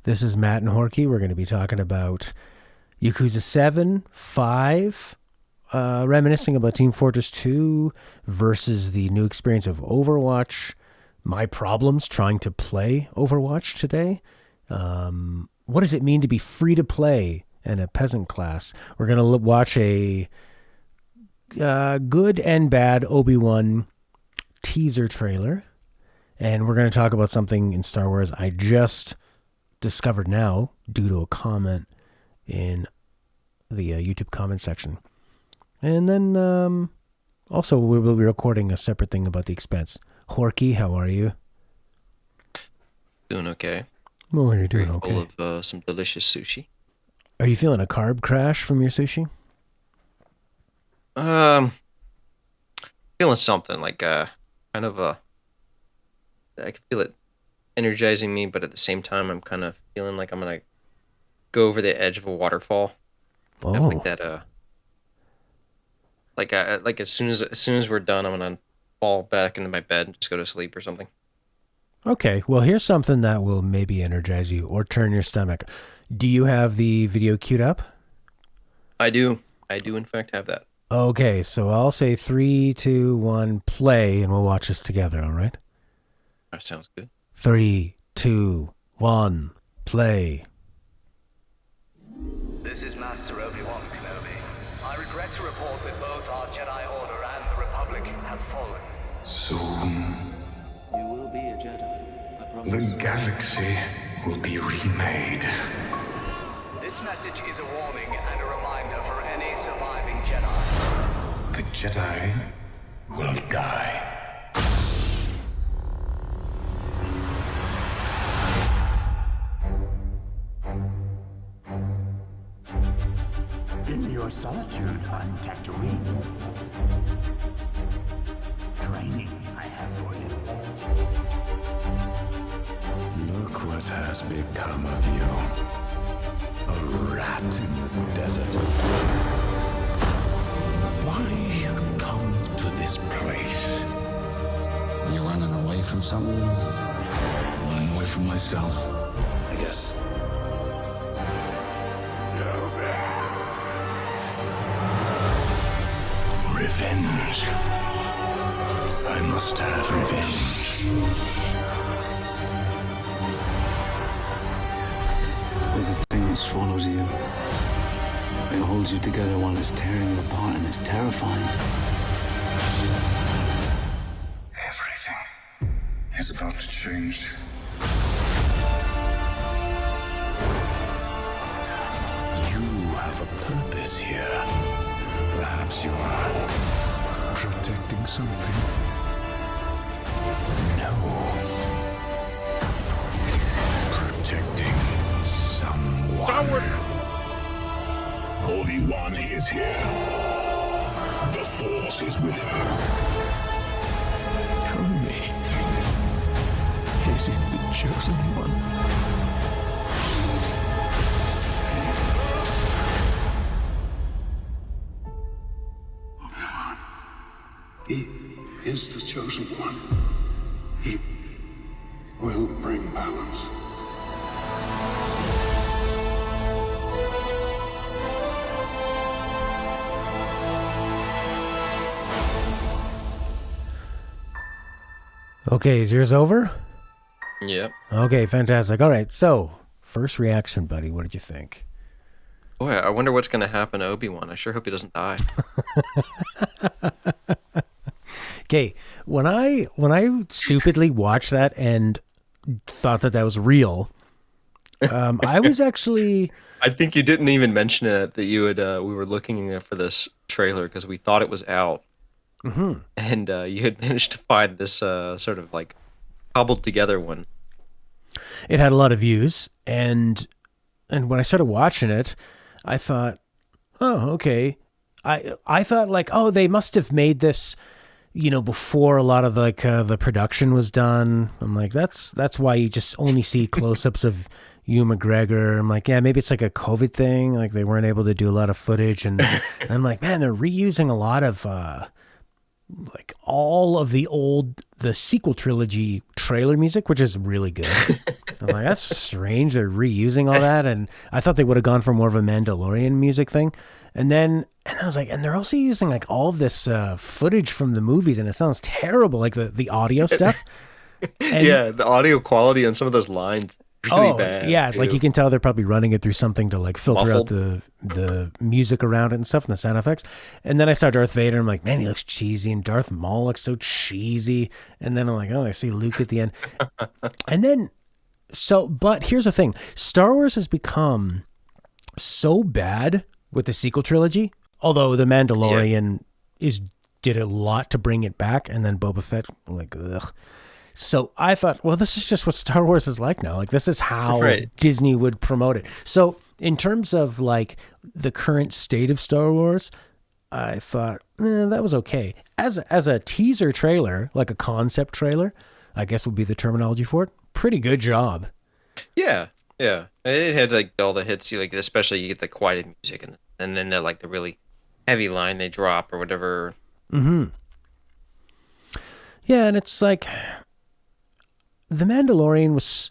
This is Matt and Horky. We're going to be talking about Yakuza 7, 5, reminiscing about Team Fortress 2 versus the new experience of Overwatch, my problems trying to play Overwatch today. What does it mean to be free to play in a peasant class? We're going to watch a good and bad Obi Wan teaser trailer. And we're going to talk about something in Star Wars I just discovered now due to a comment in the YouTube comment section. And then also we will be recording a separate thing about The Expanse. Horky, how are you? Doing okay. Well, you're doing okay. Full of some delicious sushi. Are you feeling a carb crash from your sushi? Feeling something like kind of a. I can feel it energizing me, but at the same time, I'm kind of feeling like I'm gonna go over the edge of a waterfall. Oh, Have like that. Like as soon as we're done, I'm gonna fall back into my bed and just go to sleep or something. okay. Well, here's something that will maybe energize you or turn your stomach. Do you have the video queued up? I do in fact have that. Okay, so I'll say 3, 2, 1, play, and we'll watch this together, all right? That sounds good. 3, 2, 1, play. This is Master Obi Wan Kenobi. I regret to report that both our Jedi Order and the Republic have fallen. Soon, You will be a Jedi, I promise. the galaxy will be remade. This message is a warning and a reminder for any surviving Jedi. The Jedi will die. In your solitude on Pâtreron, training I have for you. Look what has become of you. A rat in the desert. Why come to this place? You running away from something? Running away from myself, I guess. Revenge. I must have revenge. There's a thing that swallows you. It holds you together while it's tearing you apart, and it's terrifying. Everything is about to change. You have a purpose here. Perhaps you are protecting something. No. Protecting someone. Starward! Obi Wan is here. The Force is with him. Tell me, is it the chosen one? He is the chosen one. He will bring balance. Okay, is yours over? Yep. Okay, fantastic. All right, so first reaction, buddy. What did you think? Boy, I wonder what's gonna happen to Obi-Wan. I sure hope he doesn't die. Okay, when I stupidly watched that and thought that was real, I was actually. I think you didn't even mention it that you had. We were looking for this trailer because we thought it was out, and you had managed to find this sort of like cobbled together one. It had a lot of views, and when I started watching it, I thought, oh, okay. I thought like, oh, they must have made this, before a lot of the production was done. I'm like, that's why you just only see close-ups of Ewan McGregor. I'm like, yeah, maybe it's like a COVID thing. Like they weren't able to do a lot of footage, and I'm like, man, they're reusing a lot of like all of the sequel trilogy trailer music, which is really good. I'm like, that's strange. They're reusing all that. And I thought they would have gone for more of a Mandalorian music thing. And then I was like, and they're also using like all of this footage from the movies, and it sounds terrible, like the audio stuff. And, yeah, the audio quality on some of those lines really bad. Yeah, too. like you can tell they're probably running it through something to like filter Muffled. out the music around it and stuff and the sound effects. And then I saw Darth Vader, and I'm like, man, he looks cheesy, and Darth Maul looks so cheesy. And then I'm like, oh, I see Luke at the end. And then but here's the thing. Star Wars has become so bad with the sequel trilogy, although The Mandalorian did a lot to bring it back, and then Boba Fett, like, ugh. So I thought, well, this is just what Star Wars is like now. Like, this is how Disney would promote it. So in terms of like the current state of Star Wars, I thought that was okay. As a teaser trailer, like a concept trailer, I guess would be the terminology for it. Pretty good job. Yeah. It had like all the hits. You like, especially you get the quieted music, and then the really heavy line they drop or whatever. Mm-hmm. Yeah, and it's like The Mandalorian was.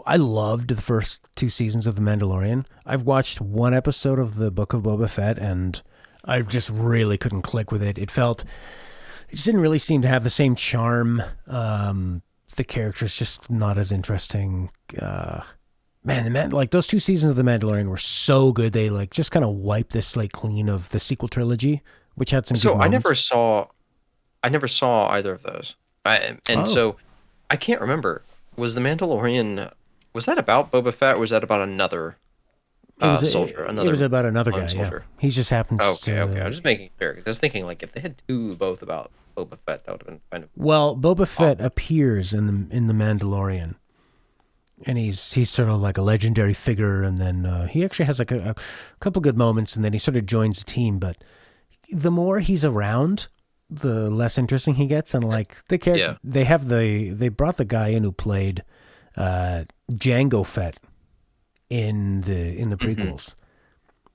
I loved the first 2 seasons of The Mandalorian. I've watched 1 episode of the Book of Boba Fett, and I just really couldn't click with it. It just didn't really seem to have the same charm. The character's just not as interesting. Man, like those 2 seasons of The Mandalorian were so good. They like just kind of wiped the slate clean of the sequel trilogy, which had some good moments. I never saw either of those. So I can't remember. Was The Mandalorian, was that about Boba Fett, or was that about another soldier? It was about another guy, soldier. Yeah. He just happens to... Okay. I was just making sure. 'Cause I was thinking, like, if they had 2 both about Boba Fett, that would have been kind of... Well, Boba Fett appears in the Mandalorian, and he's sort of like a legendary figure, and then he actually has like a couple good moments, and then he sort of joins the team, but the more he's around, the less interesting he gets. And like they brought the guy in who played Jango Fett in the prequels.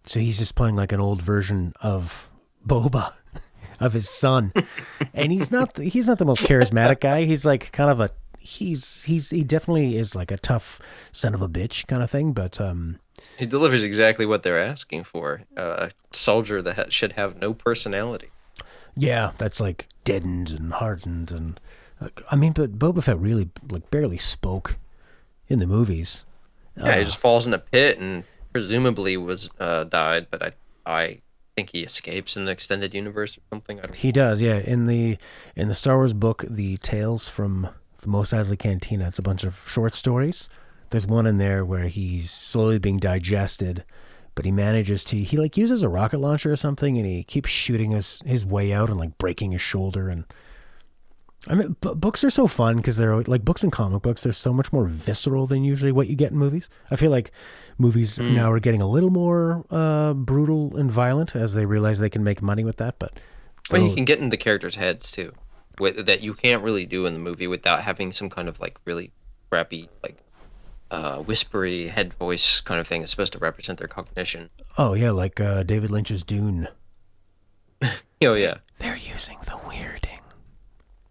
So he's just playing like an old version of Boba, of his son. And he's not the most charismatic guy. He's like kind of he definitely is like a tough son of a bitch kind of thing, but he delivers exactly what they're asking for. A soldier that should have no personality. Yeah, that's like deadened and hardened, and I mean, but Boba Fett really like barely spoke in the movies. Yeah, he just falls in a pit and presumably was died, but I think he escapes in the extended universe or something. He does, yeah. In the Star Wars book, the Tales from the Mos Eisley Cantina, it's a bunch of short stories. There's one in there where he's slowly being digested, but he manages to, he like uses a rocket launcher or something, and he keeps shooting his way out and like breaking his shoulder. And I mean, books are so fun because they're like, books and comic books, they're so much more visceral than usually what you get in movies. I feel like movies now are getting a little more brutal and violent as they realize they can make money with that. But well, you can get in the characters' heads too, that you can't really do in the movie without having some kind of like really crappy like whispery head voice kind of thing that's supposed to represent their cognition. Oh yeah, like David Lynch's Dune. Oh yeah, they're using the weirding.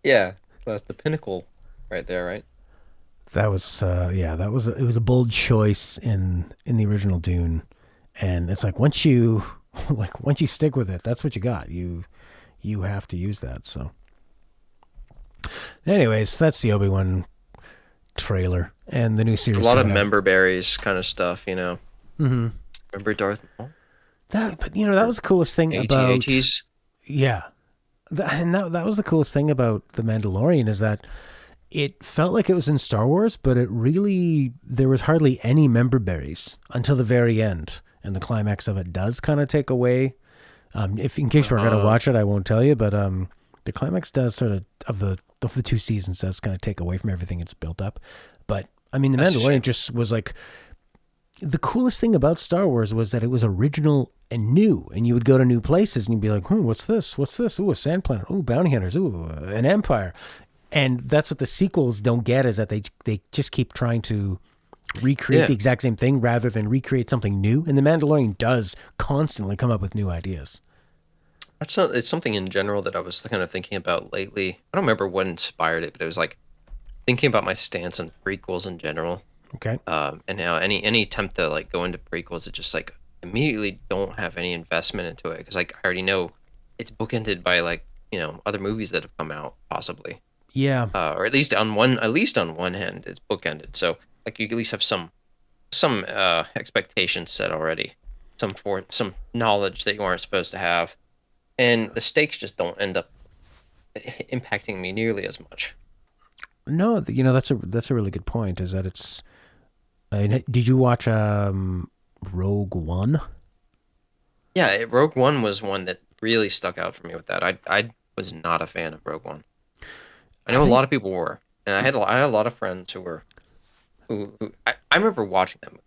Yeah, that's the pinnacle right there, right? That was it was a bold choice in the original Dune, and it's like once you stick with it, that's what you got. You have to use that. So, anyways, that's the Obi Wan trailer and the new series. A lot of member berries kind of stuff, you know. Mm-hmm. Remember Darth Maul? That was the coolest thing about. AT-ATs? Yeah. That was the coolest thing about The Mandalorian, is that it felt like it was in Star Wars, but there was hardly any member berries until the very end, and the climax of it does kind of take away. In case we're gonna watch it, I won't tell you, but the climax does sort of the 2 seasons does kind of take away from everything it's built up. But I mean, The Mandalorian just was like, the coolest thing about Star Wars was that it was original and new, and you would go to new places and you'd be like, what's this? Ooh, a sand planet. Ooh, bounty hunters. Ooh, an empire. And that's what the sequels don't get, is that they just keep trying to recreate the exact same thing rather than recreate something new. And The Mandalorian does constantly come up with new ideas. It's something in general that I was kind of thinking about lately. I don't remember what inspired it, but it was like thinking about my stance on prequels in general. Okay. And now any attempt to like go into prequels, it just like immediately don't have any investment into it because like I already know it's bookended by like other movies that have come out possibly. Yeah. Or at least on one hand it's bookended. So like you at least have some expectations set already, some knowledge that you aren't supposed to have, and the stakes just don't end up impacting me nearly as much. No, that's a really good point. Is that it's. Did you watch Rogue One? Yeah, Rogue One was one that really stuck out for me with that. I was not a fan of Rogue One. I know a lot of people were, and I had a lot of friends who were. I remember watching them.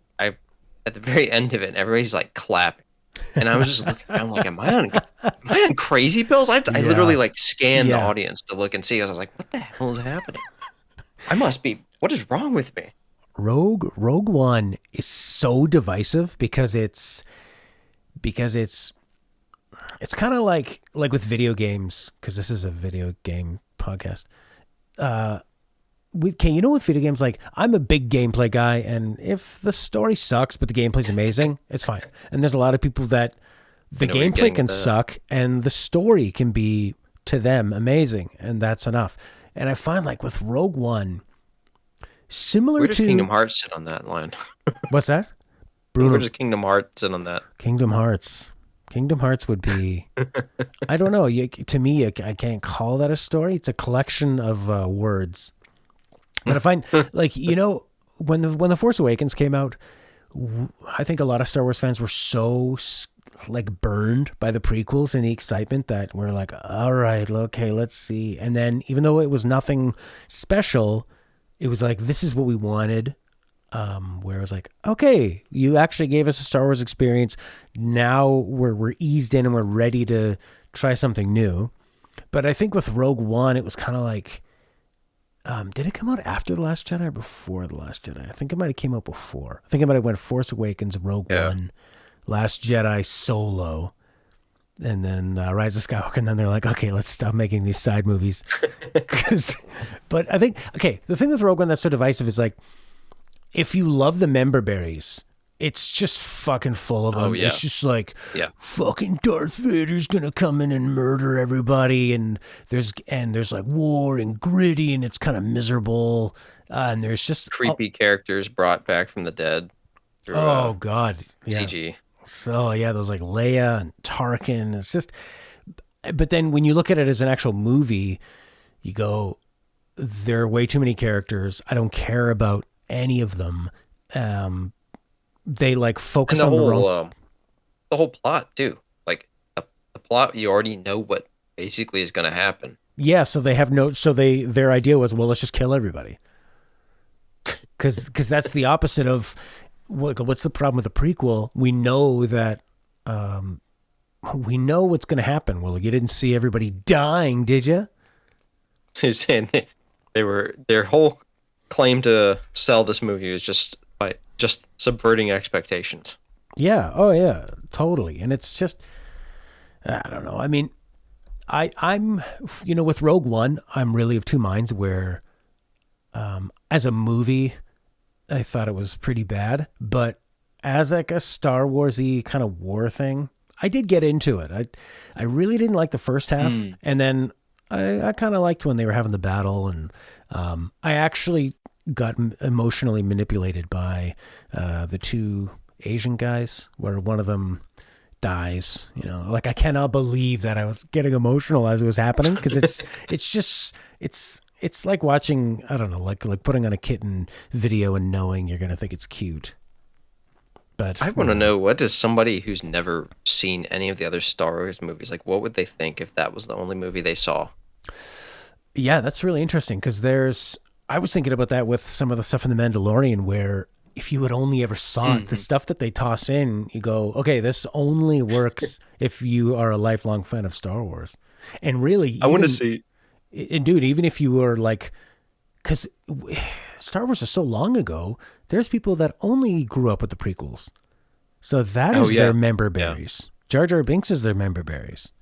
At the very end of it, everybody's like clapping, and I was just looking around like, am I on crazy pills? I literally like scanned the audience to look and see. I was like, what the hell is happening? I must be. What is wrong with me? Rogue One is so divisive because it's kind of like with video games, because this is a video game podcast. With video games, like I'm a big gameplay guy, and if the story sucks but the gameplay's amazing, it's fine. And there's a lot of people that the gameplay can suck and the story can be to them amazing, and that's enough. And I find like with Rogue One, similar to Kingdom Hearts sit on that line. What's that? Bruno, where does Kingdom Hearts sit on that? Kingdom Hearts would be, I don't know. To me, I can't call that a story. It's a collection of words. But I find, like, when the Force Awakens came out, I think a lot of Star Wars fans were so like burned by the prequels and the excitement that we're like, all right, okay, let's see. And then even though it was nothing special, it was like, this is what we wanted. Where it was like, okay, you actually gave us a Star Wars experience. Now we're eased in and we're ready to try something new. But I think with Rogue One, it was kind of like, did it come out after The Last Jedi or before The Last Jedi? I think it might have came out before. I think it might have went Force Awakens, Rogue One, Last Jedi, Solo, and then Rise of Skywalker. And then they're like, okay, let's stop making these side movies. But I think, okay, the thing with Rogue One that's so divisive is like, if you love the member berries, it's just fucking full of them. Oh, yeah. It's just like, fucking Darth Vader's gonna come in and murder everybody, and there's like war and gritty, and it's kind of miserable, and there's just creepy characters brought back from the dead. Through, God, CG. So those like Leia and Tarkin. It's just, but then when you look at it as an actual movie, you go, there are way too many characters. I don't care about any of them. They like focus on the whole plot too. Like the plot, you already know what basically is going to happen. Yeah, so they have their idea was, well, let's just kill everybody. Because that's the opposite of what's the problem with the prequel? We know that we know what's going to happen. Well, you didn't see everybody dying, did you? So you're saying their whole claim to sell this movie is just subverting expectations. Yeah. Oh yeah, totally. And it's just, I don't know. I mean, I'm with Rogue One, I'm really of two minds where, as a movie, I thought it was pretty bad, but as like a Star Wars-y kind of war thing, I did get into it. I really didn't like the first half, and then I kind of liked when they were having the battle, and I actually got emotionally manipulated by the two Asian guys, where one of them dies. Like I cannot believe that I was getting emotional as it was happening, because it's like watching, I don't know, like putting on a kitten video and knowing you're gonna think it's cute. But I want to know, what does somebody who's never seen any of the other Star Wars movies, like what would they think if that was the only movie they saw? Yeah, that's really interesting, because I was thinking about that with some of the stuff in The Mandalorian, where if you had only ever saw it, the stuff that they toss in, you go, okay, this only works if you are a lifelong fan of Star Wars. And really, I want to see. And dude, even if you were like, because Star Wars is so long ago, there's people that only grew up with the prequels. So that is their member berries. Jar Jar Binks is their member berries.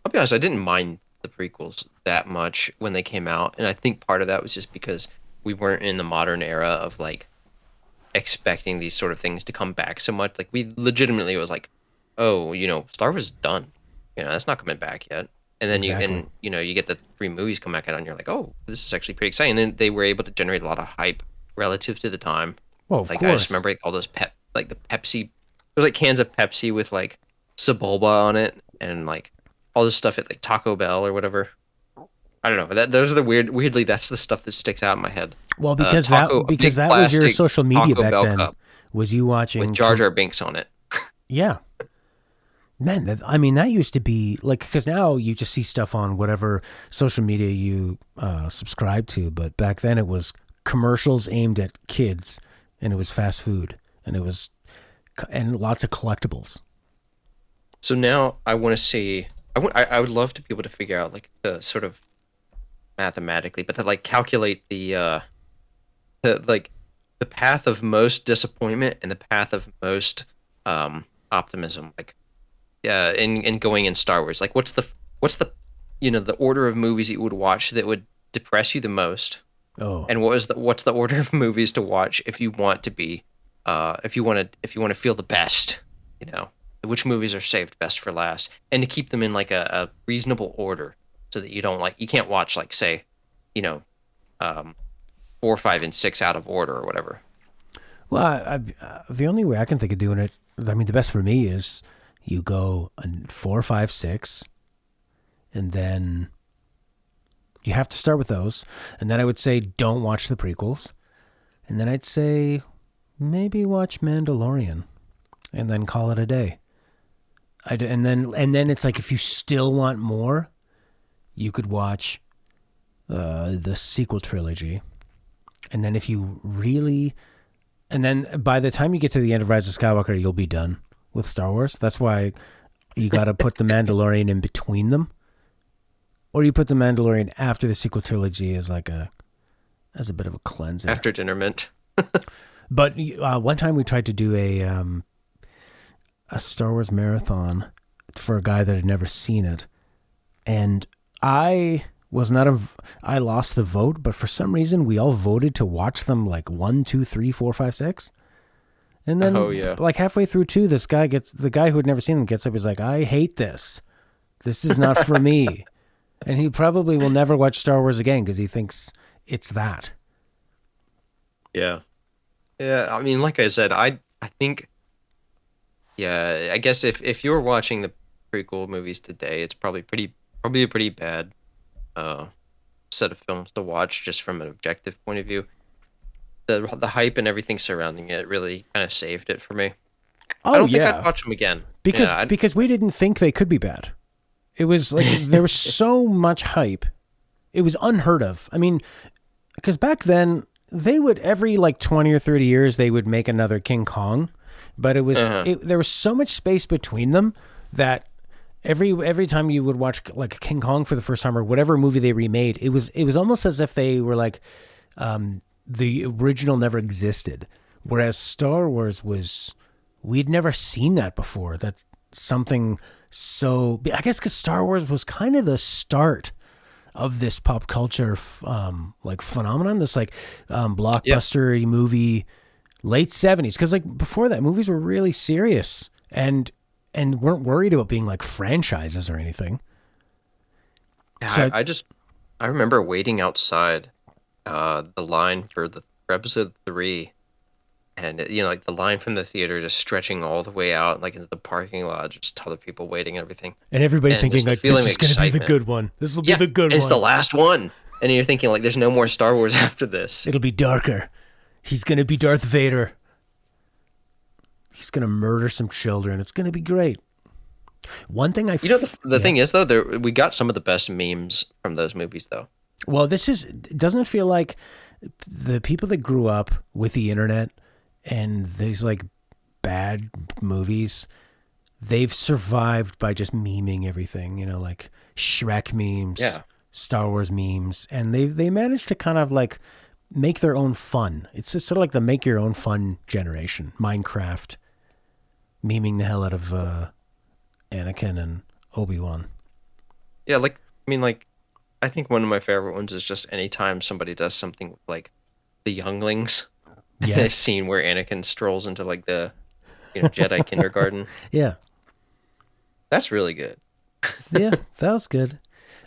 I'll be honest, I didn't mind the prequels that much when they came out, and I think part of that was just because we weren't in the modern era of like expecting these sort of things to come back so much. Like we legitimately was like, oh, Star Wars is done. That's not coming back yet. And then Exactly. you get the 3 movies come back out, and you're like, oh, this is actually pretty exciting. And then they were able to generate a lot of hype relative to the time. Well, of Like course. I just remember like, all those the Pepsi. There's like cans of Pepsi with like Sebulba on it, and like all this stuff at like Taco Bell or whatever. I don't know. Those are the weirdly that's the stuff that sticks out in my head. Well, because A that big was your plastic social media Taco back Bell then. cup Was you watching with Jar Jar Binks on it. Yeah. Man, that used to be like, because now you just see stuff on whatever social media you subscribe to, but back then it was commercials aimed at kids, and it was fast food, and it was and lots of collectibles. So now I want to see. I would love to be able to figure out like the sort of mathematically, but to like calculate the path of most disappointment and the path of most optimism. Like in going in Star Wars, like what's the the order of movies you would watch that would depress you the most? Oh, and what's the order of movies to watch if you want to be if you want to feel the best? Which movies are saved best for last, and to keep them in like a reasonable order so that you can't watch like say 4, 5, and 6 out of order or whatever. well, the only way I can think of doing it, I mean, the best for me is you go 4, 5, 6, and then you have to start with those. And then I would say don't watch the prequels. And then I'd say maybe watch Mandalorian and then call it a day. And then it's like if you still want more, you could watch the sequel trilogy. And then if you really... And then by the time you get to the end of Rise of Skywalker, you'll be done with Star Wars. That's why you got to put the Mandalorian in between them. Or you put the Mandalorian after the sequel trilogy as a bit of a cleanser. After dinner mint. But one time we tried to do a Star Wars marathon for a guy that had never seen it. And I lost the vote, but for some reason we all voted to watch them like 1, 2, 3, 4, 5, 6. And then like halfway through 2, the guy who had never seen them gets up, he's like, I hate this. This is not for me. And he probably will never watch Star Wars again because he thinks it's that. Yeah. Yeah, I mean, like I said, I think, yeah, I guess if you were watching the prequel movies today, it's probably a pretty bad set of films to watch just from an objective point of view. The hype and everything surrounding it really kind of saved it for me. Oh, I don't think I'd watch them again. Because we didn't think they could be bad. It was like there was so much hype. It was unheard of. I mean, because back then they would every like 20 or 30 years they would make another King Kong, but it was there was so much space between them that every time you would watch like King Kong for the first time or whatever movie they remade, it was almost as if they were like the original never existed. Whereas Star Wars we'd never seen that before. That's something so, I guess because Star Wars was kind of the start of this pop culture like phenomenon, this like blockbuster movie, late 70s. Because like before that, movies were really serious and weren't worried about being like franchises or anything. Yeah, So I remember waiting outside the line for episode 3. And, like the line from the theater just stretching all the way out, like into the parking lot, just other people waiting and everything. And everybody thinking like, this is going to be the good one. This will be the good one. It's the last one. And you're thinking like, there's no more Star Wars after this. It'll be darker. He's going to be Darth Vader. He's going to murder some children. It's going to be great. One thing the thing is though, we got some of the best memes from those movies though. Well, doesn't it feel like the people that grew up with the internet and these like bad movies, they've survived by just memeing everything, like Shrek memes, Star Wars memes, and they managed to kind of like make their own fun. It's just sort of like the make your own fun generation. Minecraft, memeing the hell out of Anakin and Obi Wan. Yeah, like I mean, like I think one of my favorite ones is just anytime somebody does something with like the younglings. A Yes. scene where Anakin strolls into like the Jedi kindergarten. Yeah. That's really good. Yeah, that was good.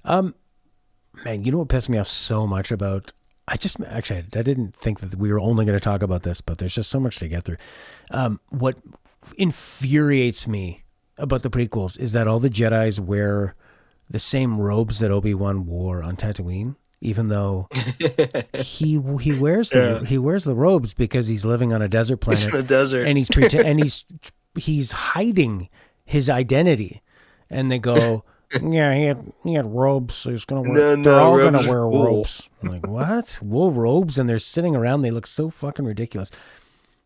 Man, you know what pissed me off so much about? I didn't think that we were only going to talk about this, but there's just so much to get through. What infuriates me about the prequels is that all the Jedis wear the same robes that Obi-Wan wore on Tatooine, even though he wears the robes because he's living on a desert planet. He's in a desert, and he's hiding his identity. And they go, yeah, he had robes, so he's gonna wear. They're all gonna wear robes. I'm like, what? Wool robes, and they're sitting around. They look so fucking ridiculous.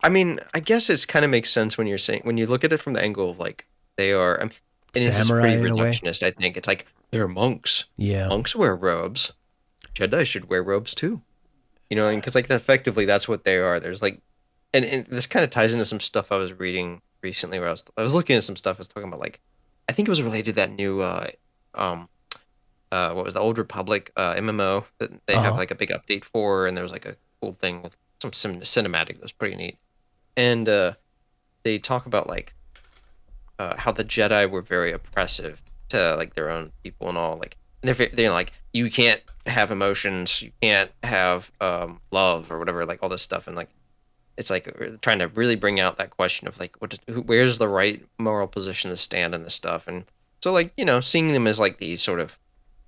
I mean, I guess it kind of makes sense when you look at it from the angle of like they are. I mean, and it's just pretty reductionist. I think it's like they're monks. Yeah, monks wear robes. Jedi should wear robes too. Because like effectively that's what they are. There's like, and this kind of ties into some stuff I was reading recently where I was looking at some stuff. I was talking about like. I think it was related to that new, what was the Old Republic MMO that they have like a big update for, and there was like a cool thing with some cinematic that was pretty neat. And they talk about like how the Jedi were very oppressive to like their own people and all. Like, and they're like, you can't have emotions, you can't have love or whatever, like all this stuff, and like. It's like trying to really bring out that question of like, where's the right moral position to stand in this stuff? And so like, seeing them as like these sort of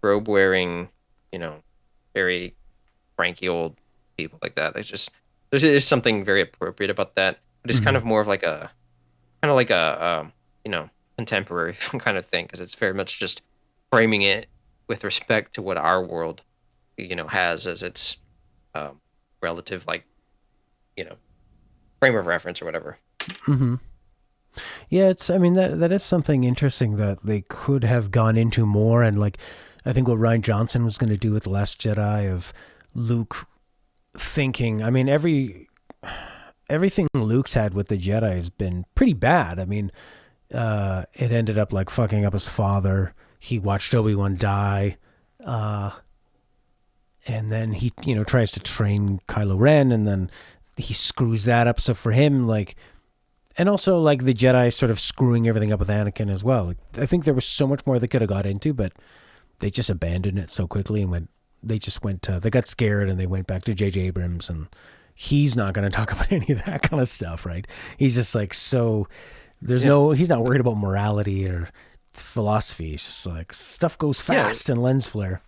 robe wearing, very cranky old people like that. There's something very appropriate about that. But it's kind of more of like contemporary kind of thing. Cause it's very much just framing it with respect to what our world, has as its relative, like, frame of reference or whatever. Mm-hmm. Yeah, that is something interesting that they could have gone into more, and like I think what Rian Johnson was going to do with The Last Jedi of Luke thinking. I mean, everything Luke's had with the Jedi has been pretty bad. I mean, it ended up like fucking up his father. He watched Obi-Wan die, and then he tries to train Kylo Ren, and then he screws that up. So for him, like, and also like the Jedi sort of screwing everything up with Anakin as well. Like, I think there was so much more they could have got into, but they just abandoned it so quickly and they got scared and they went back to J.J. Abrams, and he's not going to talk about any of that kind of stuff, right? He's just like, he's not worried about morality or philosophy. It's just like stuff goes fast and lens flare.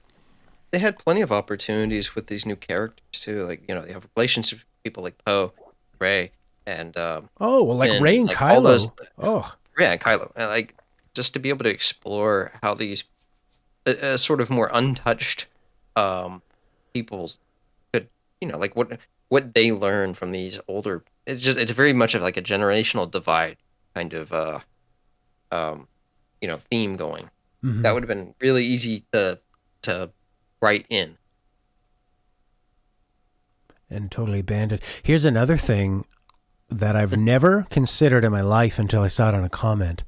They had plenty of opportunities with these new characters too. Like, they have relationships people like Poe, Rey, and Rey and Kylo. Rey and Kylo, and like just to be able to explore how these sort of more untouched peoples could, like what they learn from these older. It's very much of like a generational divide kind of theme going. Mm-hmm. That would have been really easy to write in. And totally abandoned. Here's another thing that I've never considered in my life until I saw it on a comment.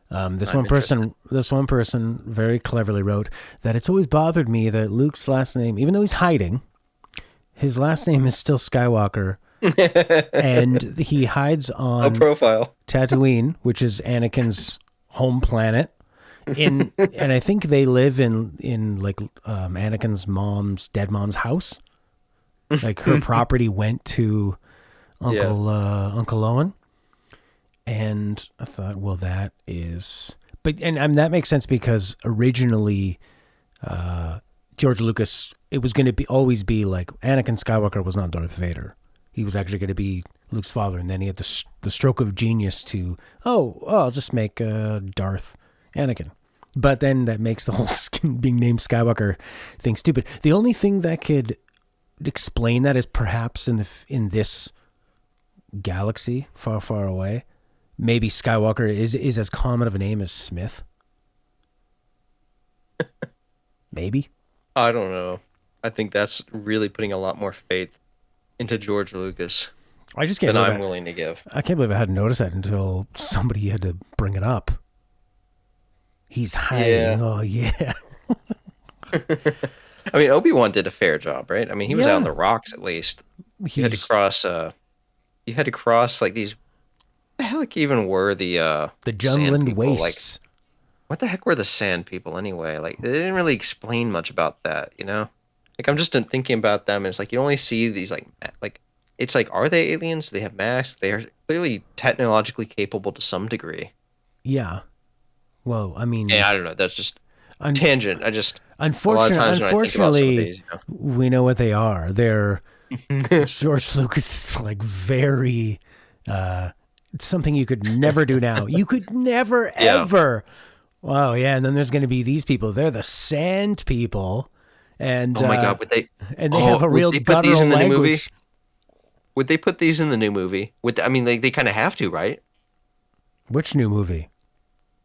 This one person very cleverly wrote that it's always bothered me that Luke's last name, even though he's hiding, his last name is still Skywalker, and he hides on a profile Tatooine, which is Anakin's home planet. And I think they live in like Anakin's dead mom's house. Like her property went to Uncle Owen, and I thought, well, that is, that makes sense because originally, George Lucas, it was going to always be like Anakin Skywalker was not Darth Vader. He was actually going to be Luke's father, and then he had the stroke of genius to, I'll just make Darth Anakin. But then that makes the whole being named Skywalker thing stupid. The only thing that could explain that is perhaps in this galaxy far, far away, maybe Skywalker is as common of a name as Smith. Maybe. I don't know. I think that's really putting a lot more faith into George Lucas than I'm willing to give. I can't believe I hadn't noticed that until somebody had to bring it up. He's hiding. Yeah. Oh, yeah. I mean, Obi-Wan did a fair job, right? I mean, he was out on Yeah. the rocks at least. You had to He's cross. You had to cross like these. What the heck even were the the sand Jungland people? Like, wastes. what the heck were the sand people anyway? Like, they didn't really explain much about that, you know? Like, I'm just thinking about them, and it's like you only see these like it's like, are they aliens? Do they have masks? They are clearly technologically capable to some degree. Yeah. Well, I mean, Yeah, I don't know. That's just un- tangent. I just a lot of times when I think about some of unfortunately, these, we know what they are. They're George Lucas is like very it's something you could never do now. You could never Yeah. ever. Wow, yeah, and then there's going to be these people. They're the sand people, and oh my god, would they? and they have a would real they put these guttural in the new movie? language. Would they put these in the new movie? I mean, they kind of have to, right? Which new movie?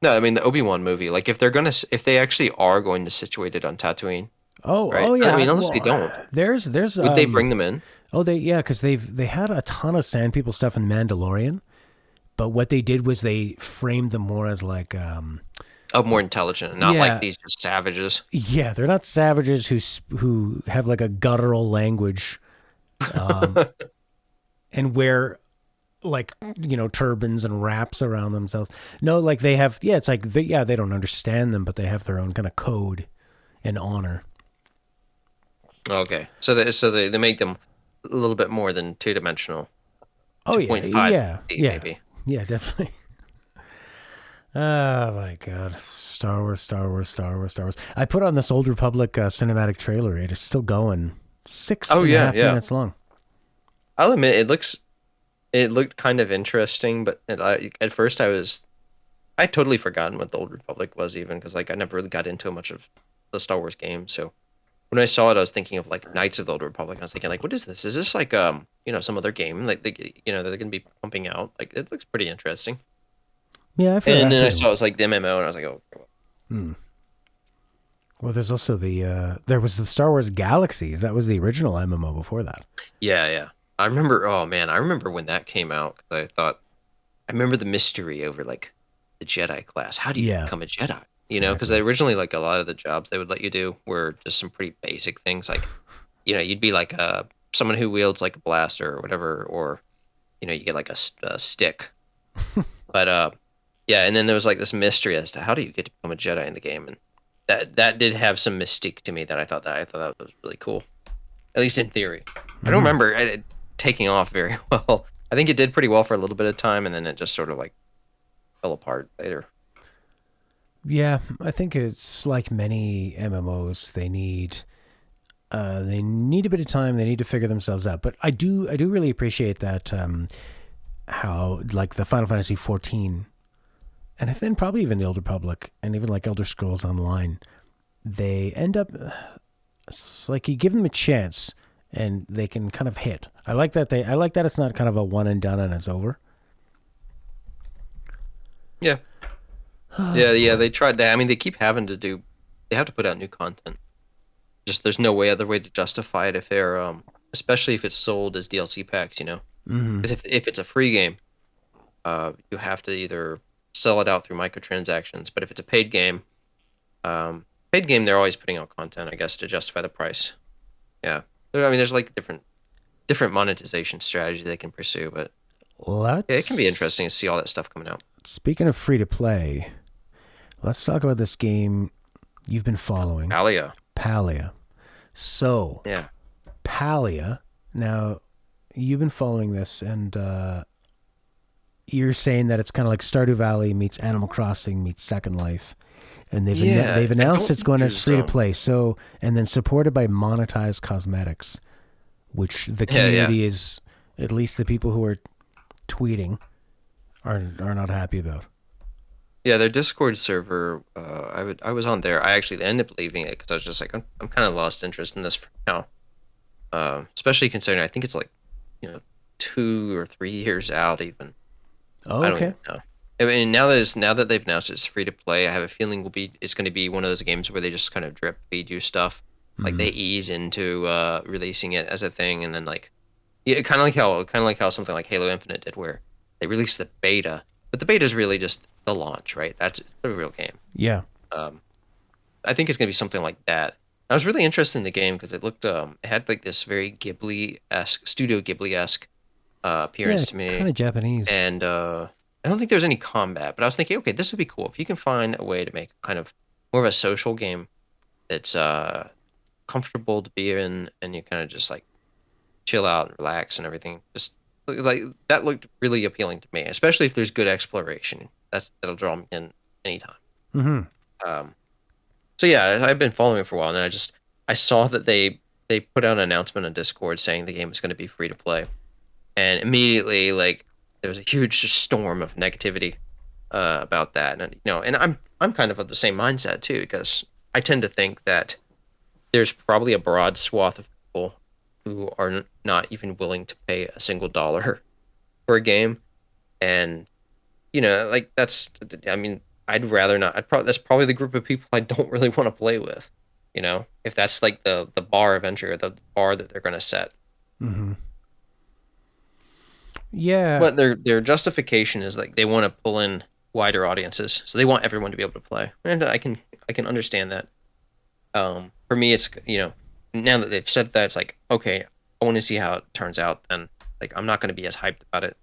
No, I mean the Obi-Wan movie. Like if they actually are going to situate it on Tatooine, Oh, right? oh yeah. I mean, unless they well, don't, There's would they bring them in? Oh, because they had a ton of sand people stuff in Mandalorian, but what they did was they framed them more as like Oh, more intelligent, not Yeah. like these just savages. yeah, they're not savages who have like a guttural language, and wear like turbans and wraps around themselves. No, like they have it's like they don't understand them, but they have their own kind of code and honor. Okay, so they make them a little bit more than two-dimensional. Oh yeah, 2.5 yeah, D, yeah, maybe. yeah, definitely. Oh my God, Star Wars, Star Wars, Star Wars, Star Wars. I put on this Old Republic cinematic trailer. It is still going. 6.5 minutes long. I'll admit it looked kind of interesting, but at first I totally forgotten what the Old Republic was, even because like I never really got into much of the Star Wars games. So when I saw it, I was thinking of like Knights of the Old Republic. I was thinking like, what is this? Is this like some other game like that they're gonna be pumping out? Like it looks pretty interesting. Yeah, I feel And that then I too. saw it was like the MMO, and I was like, oh. Well, there's also there was the Star Wars Galaxies. That was the original MMO before that. Yeah. I remember. Oh man, I remember when that came out. 'Cause I remember the mystery over like the Jedi class. How do you become a Jedi? You know, because originally like a lot of the jobs they would let you do were just some pretty basic things. Like, you'd be like someone who wields like a blaster or whatever, or you get like a stick. But yeah, and then there was like this mystery as to how do you get to become a Jedi in the game, and that did have some mystique to me that I thought that was really cool, at least in theory. I don't remember it taking off very well. I think it did pretty well for a little bit of time, and then it just sort of like fell apart later. Yeah, I think it's like many MMOs. They need a bit of time. They need to figure themselves out. But I do really appreciate that how like the Final Fantasy 14, and then probably even the Old Republic, and even like Elder Scrolls Online, they end up. It's like you give them a chance, and they can kind of hit. I like that it's not kind of a one and done and it's over. Yeah. Yeah, they tried that. I mean, they keep having to they have to put out new content. Just there's no other way to justify it if they're, especially if it's sold as DLC packs, Because if it's a free game, you have to either sell it out through microtransactions. But if it's a paid game, they're always putting out content, I guess, to justify the price. Yeah. I mean, there's like different monetization strategies they can pursue, but it can be interesting to see all that stuff coming out. Speaking of free to play, let's talk about this game you've been following. Palia. So, yeah. Palia. Now, you've been following this, and you're saying that it's kind of like Stardew Valley meets Animal Crossing meets Second Life, and they've announced it's going as free to play. So, and then supported by monetized cosmetics, which the community is, at least the people who are tweeting, are not happy about. Yeah, their Discord server. I was on there. I actually ended up leaving it because I was just like, I'm kind of lost interest in this for now. Especially considering I think it's like, 2 or 3 years out even. Oh, I don't okay. even know. I mean, now that they've announced it's free to play, I have a feeling it's going to be one of those games where they just kind of drip feed you stuff. Like they ease into releasing it as a thing, and then like, yeah, kind of like how something like Halo Infinite did, where they released the beta, but the beta is really just the launch, right? That's the real game. Yeah. I think it's going to be something like that. I was really interested in the game because it looked it had like this very Ghibli-esque, Studio Ghibli-esque appearance to me. Kind of Japanese. And I don't think there's any combat, but I was thinking, okay, this would be cool if you can find a way to make kind of more of a social game that's comfortable to be in, and you kind of just like chill out and relax and everything. Just like that looked really appealing to me, especially if there's good exploration. That'll draw me in anytime. Mm-hmm. So yeah, I've been following it for a while, and then I saw that they put out an announcement on Discord saying the game was going to be free to play, and immediately like there was a huge storm of negativity about that, and and I'm kind of the same mindset too, because I tend to think that there's probably a broad swath of people who are not even willing to pay a single dollar for a game, and like I mean, I'd rather not. That's probably the group of people I don't really want to play with. If that's like the bar of entry or the bar that they're going to set. Mm-hmm. Yeah. But their justification is like they want to pull in wider audiences, so they want everyone to be able to play, and I can understand that. For me, it's now that they've said that, it's like, okay, I want to see how it turns out. Then like I'm not going to be as hyped about it.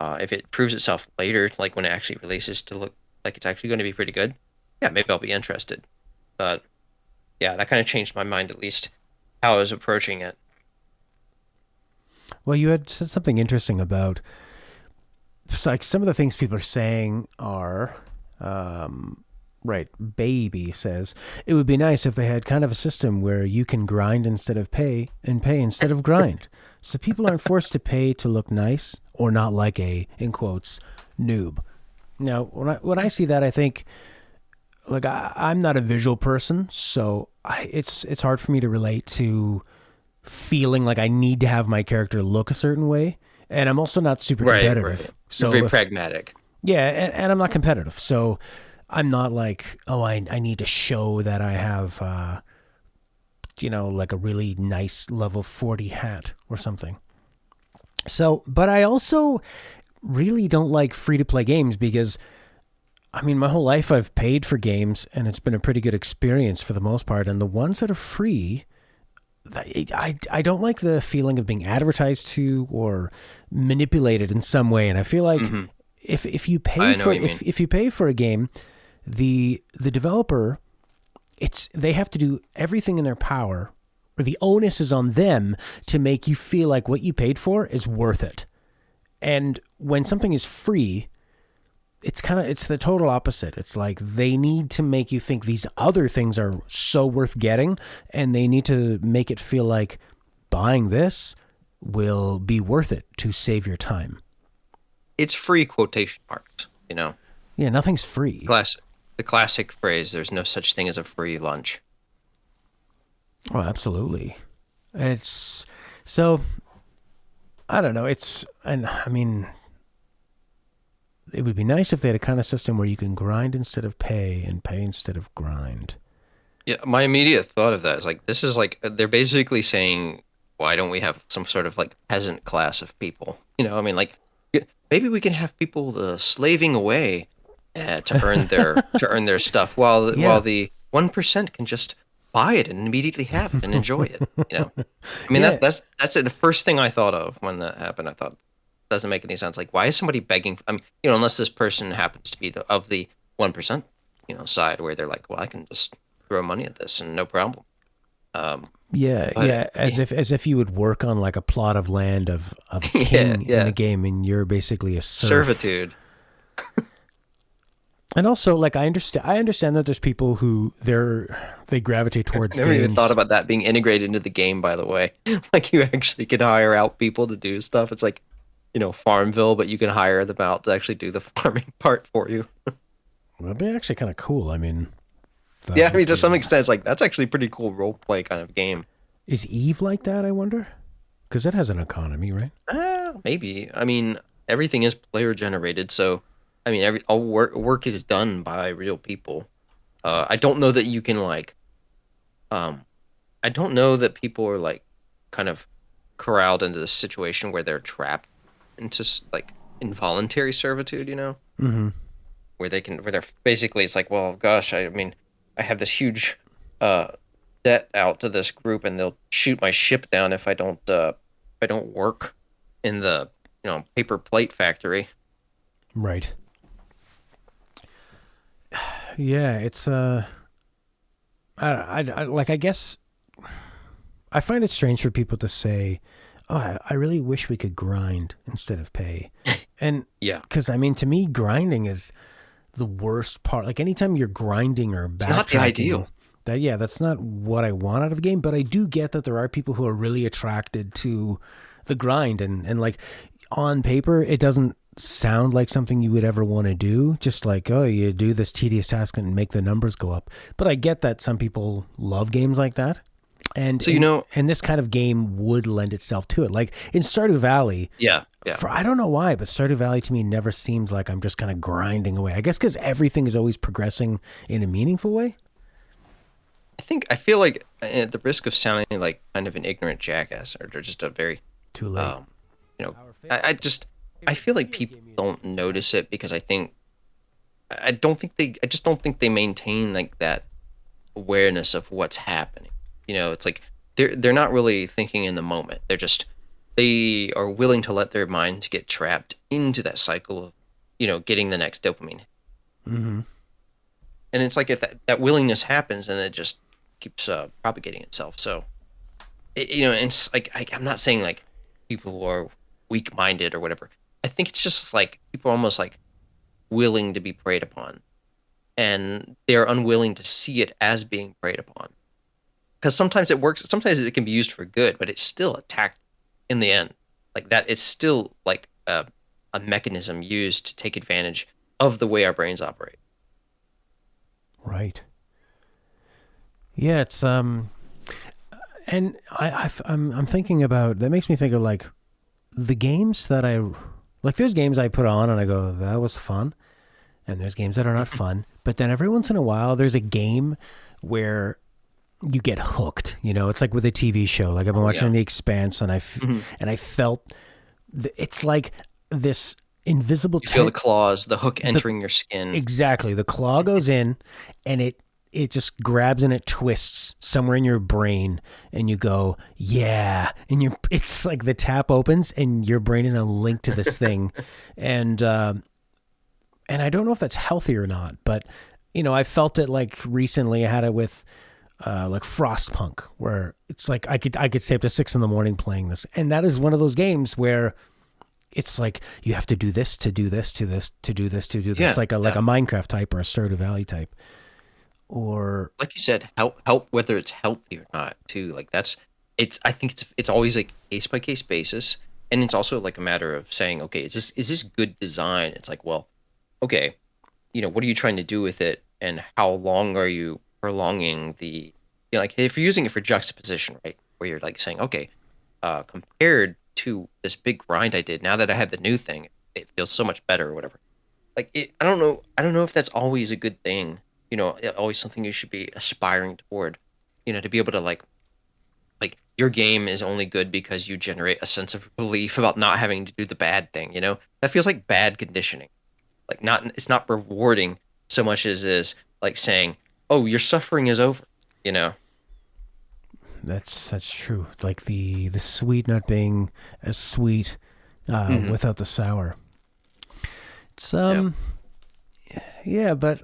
If it proves itself later, like when it actually releases, to look like it's actually going to be pretty good, yeah, maybe I'll be interested. But yeah, that kind of changed my mind, at least how I was approaching it. Well, you had said something interesting about, like, some of the things people are saying are, right, Baby says, it would be nice if they had kind of a system where you can grind instead of pay and pay instead of grind. So people aren't forced to pay to look nice or not like a, in quotes, noob. Now, when I see that, I think, like, I'm not a visual person, so it's hard for me to relate to feeling like I need to have my character look a certain way, and I'm also not super competitive. Right. So very pragmatic. Yeah, and I'm not competitive, so I'm not like, oh, I need to show that I have, like a really nice level 40 hat or something. So, but I also really don't like free-to-play games because, I mean, my whole life I've paid for games, and it's been a pretty good experience for the most part, and the ones that are free, I don't like the feeling of being advertised to or manipulated in some way, and I feel like if you pay if you pay for a game, the developer, they have to do everything in their power, or the onus is on them to make you feel like what you paid for is worth it. And when something is free, it's the total opposite. It's like they need to make you think these other things are so worth getting, and they need to make it feel like buying this will be worth it to save your time. It's free quotation marks, Yeah, nothing's free. The classic phrase, there's no such thing as a free lunch. Oh, absolutely. It's so, I don't know. I mean, it would be nice if they had a kind of system where you can grind instead of pay and pay instead of grind. Yeah, my immediate thought of that is like, this is like, they're basically saying, why don't we have some sort of like peasant class of people? I mean, like, maybe we can have people slaving away to earn their stuff, while the 1% can just buy it and immediately have it and enjoy it. I mean, that's it. The first thing I thought of when that happened, I thought, doesn't make any sense. Like, why is somebody begging? I mean, unless this person happens to be of the 1%, side, where they're like, well, I can just throw money at this and no problem. As if you would work on like a plot of land of a king in the game, and you're basically a serf. Servitude. And also, like, I understand that there's people who they gravitate towards I never games. even thought about that being integrated into the game, by the way. Like, you actually can hire out people to do stuff. It's like, Farmville, but you can hire them out to actually do the farming part for you. That'd be actually kind of cool. I mean, to some extent, it's like, that's actually a pretty cool role play kind of game. Is Eve like that, I wonder? Because it has an economy, right? Maybe. I mean, everything is player generated, so I mean, all work is done by real people. I don't know that you can like, I don't know that people are like kind of corralled into this situation where they're trapped into like involuntary servitude, Mm-hmm. where they're basically, it's like, well, gosh, I mean, I have this huge debt out to this group, and they'll shoot my ship down if I don't work in the paper plate factory. Right. Yeah, it's I guess I find it strange for people to say, "Oh, I really wish we could grind instead of pay," and Yeah, because I mean, to me, grinding is the worst part. Like anytime you're grinding or backtracking, it's not the ideal. That's not what I want out of a game. But I do get that there are people who are really attracted to the grind, and like on paper, it doesn't sound like something you would ever want to do. Just like, oh, you do this tedious task and make the numbers go up. But I get that some people love games like that. And So and this kind of game would lend itself to it. Like in Stardew Valley, yeah. I don't know why, but Stardew Valley to me never seems like I'm just kind of grinding away. I guess because everything is always progressing in a meaningful way. I feel like at the risk of sounding like kind of an ignorant jackass or just a very Too late. I feel like people don't notice it because I just don't think they maintain like that awareness of what's happening. It's like they're not really thinking in the moment. They are willing to let their minds get trapped into that cycle of, getting the next dopamine. Mm-hmm. And it's like if that willingness happens, and it just keeps propagating itself. So, and it's like I'm not saying like people who are weak-minded or whatever. I think it's just like people are almost like willing to be preyed upon, and they're unwilling to see it as being preyed upon. Because sometimes it works, sometimes it can be used for good, but it's still attacked in the end. Like that, it's still like a mechanism used to take advantage of the way our brains operate. Right. Yeah, it's and I'm thinking about that. Makes me think of like the games that there's games I put on and I go, that was fun, and there's games that are not fun. But then every once in a while, there's a game where you get hooked. It's like with a TV show. Like I've been watching The Expanse, and I felt it's like this invisible. You feel the claws, the hook entering your skin. Exactly, the claw goes in, and it just grabs and it twists somewhere in your brain, and you go, yeah, and it's like the tap opens and your brain is now linked to this thing, and I don't know if that's healthy or not, but I felt it like recently. I had it with like Frostpunk, where it's like I could stay up to 6 a.m. playing this, and that is one of those games where it's like you have to do this to do this to this to do this to do this, like a Minecraft type or a Stardew Valley type, or like you said, help whether it's healthy or not too. Like I think it's always like case by case basis, and it's also like a matter of saying, okay, is this good design? It's like, well, okay, what are you trying to do with it, and how long are you prolonging the, like if you're using it for juxtaposition, right, where you're like saying, okay, compared to this big grind I did, now that I have the new thing, it feels so much better or whatever. Like I don't know if that's always a good thing, always something you should be aspiring toward, to be able to like your game is only good because you generate a sense of relief about not having to do the bad thing. That feels like bad conditioning. Like it's not rewarding so much as is like saying, oh, your suffering is over. That's true. Like the sweet not being as sweet without the sour. It's yeah, but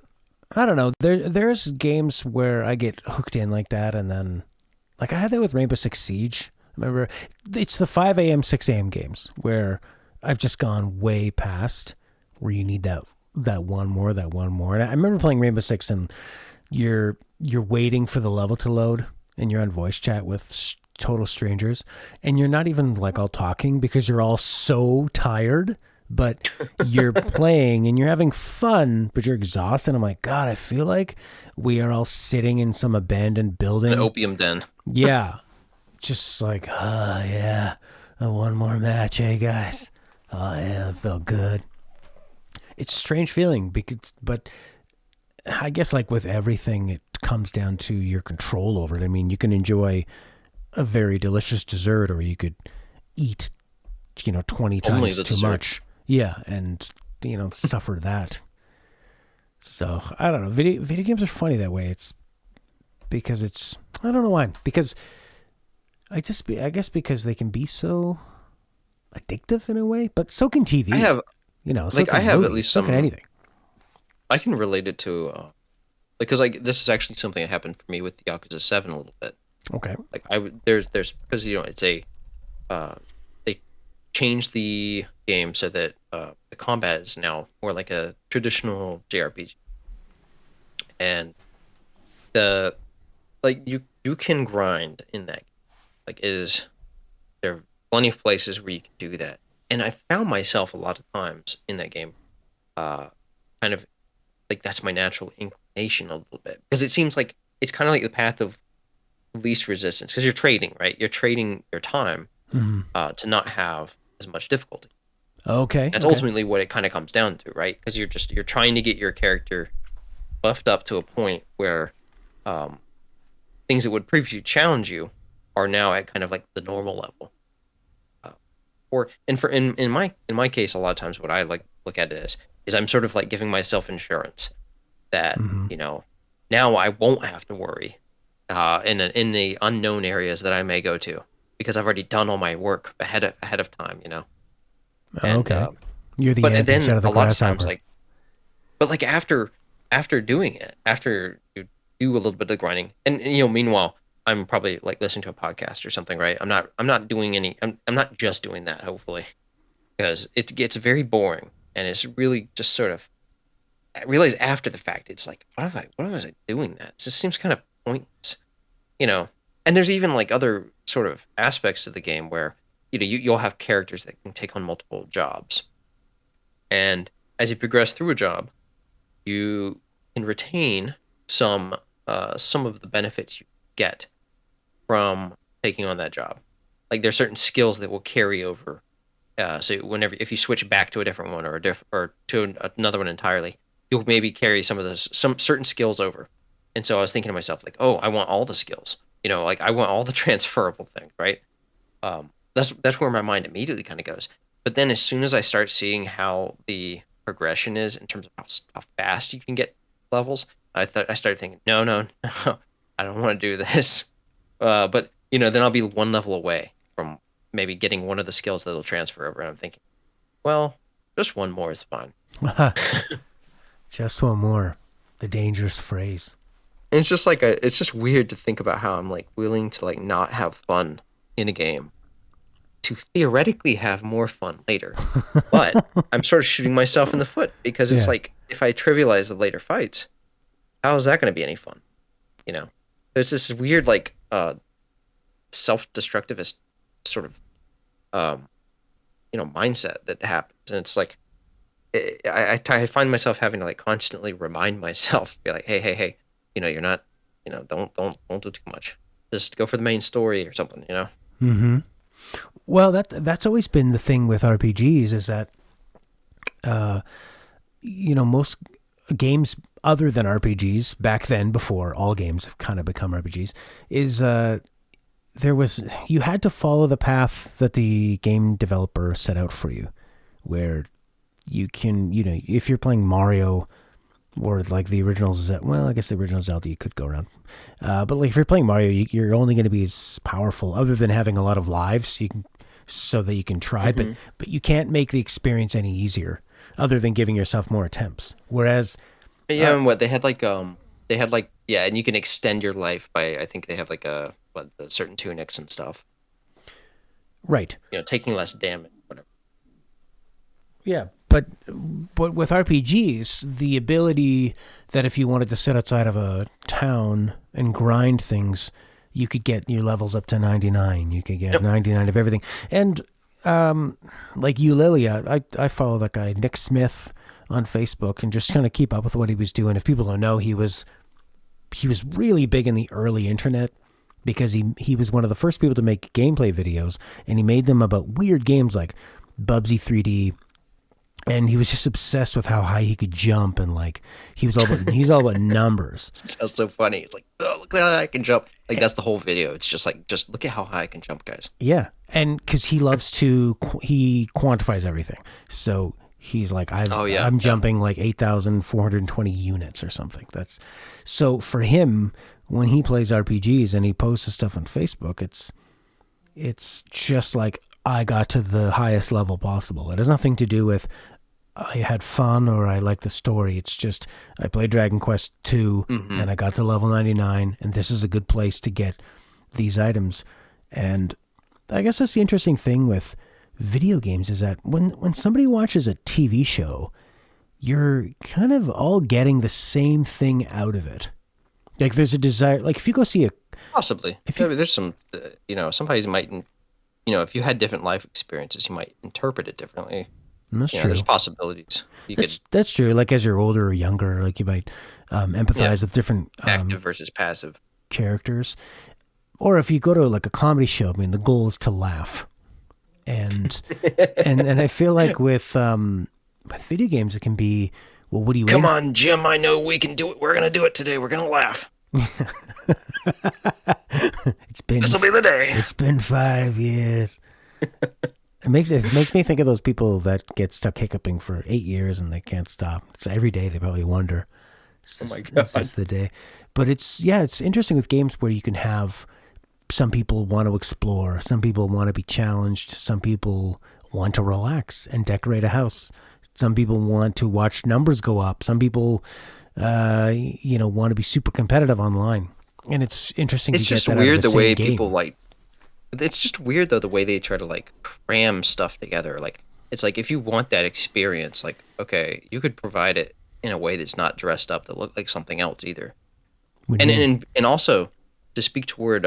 I don't know. There's games where I get hooked in like that, and then like I had that with Rainbow Six Siege. I remember it's the 5 a.m., 6 a.m. games where I've just gone way past where you need that one more. And I remember playing Rainbow Six, and you're waiting for the level to load, and you're on voice chat with total strangers, and you're not even like all talking because you're all so tired, but you're playing and you're having fun, but you're exhausted. I'm like, God, I feel like we are all sitting in some abandoned building. An opium den. Yeah. Just like, oh yeah, one more match, hey guys. Oh yeah, that felt good. It's a strange feeling but I guess like with everything, it comes down to your control over it. I mean, you can enjoy a very delicious dessert, or you could eat, 20 times too much. Yeah, and suffer that. So I don't know. Video games are funny that way. It's because I don't know why. Because I guess because they can be so addictive in a way, but so can TV. I have, so can I have movies, at least so some. can anything. I can relate it to, because like this is actually something that happened for me with Yakuza 7 a little bit. Okay. Like there's because it's a, they changed the game so that the combat is now more like a traditional JRPG, and you can grind in that. Like there are plenty of places where you can do that, and I found myself a lot of times in that game, kind of like that's my natural inclination a little bit, because it seems like it's kind of like the path of least resistance, because you're trading, right? You're trading your time to not have as much difficulty. Okay. That's ultimately what it kind of comes down to, right? Because you're trying to get your character buffed up to a point where things that would previously challenge you are now at kind of like the normal level. In my case, a lot of times what I like look at it as is I'm sort of like giving myself insurance that now I won't have to worry in the unknown areas that I may go to, because I've already done all my work ahead of time, And, okay. You're the but ant then instead of the a lot of grasshopper. times, but after doing it, after you do a little bit of grinding, and meanwhile I'm probably like listening to a podcast or something, right? I'm not doing any. I'm not just doing that, hopefully, because it gets very boring, and it's really just sort of. I realize after the fact, it's like, what was I doing that? It just seems kind of pointless, And there's even like other sort of aspects to the game where you'll have characters that can take on multiple jobs, and as you progress through a job, you can retain some of the benefits you get from taking on that job. Like there's certain skills that will carry over. So if you switch back to a different one or to another one entirely, you'll maybe carry some certain skills over. And so I was thinking to myself, like, oh, I want all the skills. Like I want all the transferable things, right? That's where my mind immediately kind of goes. But then as soon as I start seeing how the progression is in terms of how fast you can get levels, I started thinking, no, I don't want to do this. But then I'll be one level away from maybe getting one of the skills that'll transfer over, and I'm thinking, well, just one more is fine. Just one more. The dangerous phrase. And it's just like it's just weird to think about how I'm like willing to like not have fun in a game to theoretically have more fun later. But I'm sort of shooting myself in the foot, because it's like, if I trivialize the later fights, how is that going to be any fun? There's this weird like self-destructivist sort of mindset that happens, and it's like I find myself having to like constantly remind myself, be like, hey, you're not, don't do too much, just go for the main story or something, Mm-hmm. Well, that's always been the thing with RPGs, is that most games other than RPGs back then, before all games have kind of become RPGs, is you had to follow the path that the game developer set out for you, where you can, if you're playing Mario or like the original Zelda, well, I guess the original Zelda you could go around, but like if you're playing Mario, you're only going to be as powerful, other than having a lot of lives, so that you can try, but you can't make the experience any easier, other than giving yourself more attempts. Whereas, and they had and you can extend your life by, I think they have like the certain tunics and stuff. Right. Taking less damage, whatever. Yeah, but with RPGs, the ability that if you wanted to sit outside of a town and grind things, you could get your levels up to 99. You could get 99 of everything. And like Lilia, I follow that guy, Nick Smith, on Facebook, and just kind of keep up with what he was doing. If people don't know, he was really big in the early internet, because he was one of the first people to make gameplay videos, and he made them about weird games like Bubsy 3D. And he was just obsessed with how high he could jump, and like he's all about numbers. It sounds so funny. It's like, oh, look how high I can jump. Like that's the whole video. It's just like, just look at how high I can jump, guys. Yeah, and because he quantifies everything. So He's like, Oh, yeah, I'm yeah. jumping like 8,420 units or something. That's so for him when he plays RPGs and he posts his stuff on Facebook. It's just like I got to the highest level possible. It has nothing to do with I had fun or I like the story. It's just I played Dragon Quest 2 and I got to level 99, and this is a good place to get these items. And I guess that's the interesting thing with video games is that when somebody watches a TV show, you're kind of all getting the same thing out of it. Like there's a desire, like if you go see a... Possibly. There's some, somebody's might, if you had different life experiences, you might interpret it differently. That's true. There's possibilities. That's true. Like as you're older or younger, like you might empathize with different... active versus passive. Characters. Or if you go to like a comedy show, I mean, the goal is to laugh. And and I feel like with video games, it can be, well, what do you... Come on, Jim, I know we can do it. We're going to do it today. We're going to laugh. This'll be the day. It's been 5 years. It makes me think of those people that get stuck hiccuping for 8 years and they can't stop. So every day they probably wonder, oh my God, is this the day? But it's interesting with games where you can have some people want to explore, some people want to be challenged, some people want to relax and decorate a house, some people want to watch numbers go up, some people want to be super competitive online. And it's interesting to get that out of the same game. It's just weird the way people like... It's just weird though the way they try to like cram stuff together. Like it's like if you want that experience, like okay, you could provide it in a way that's not dressed up that look like something else either. And also to speak toward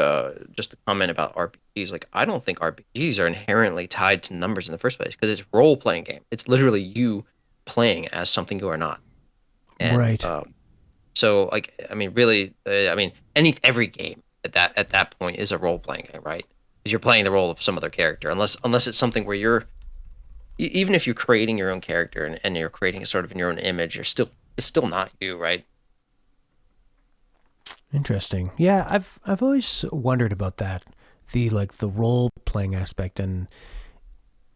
just the comment about RPGs, like I don't think RPGs are inherently tied to numbers in the first place because it's a role playing game. It's literally you playing as something you are not. And, right. So like I mean really every game at that point is a role playing game, right? Because you're playing the role of some other character, unless it's something where you're, even if you're creating your own character and you're creating a sort of in your own image, it's still not you, right? Interesting. Yeah, I've always wondered about that, the role playing aspect, and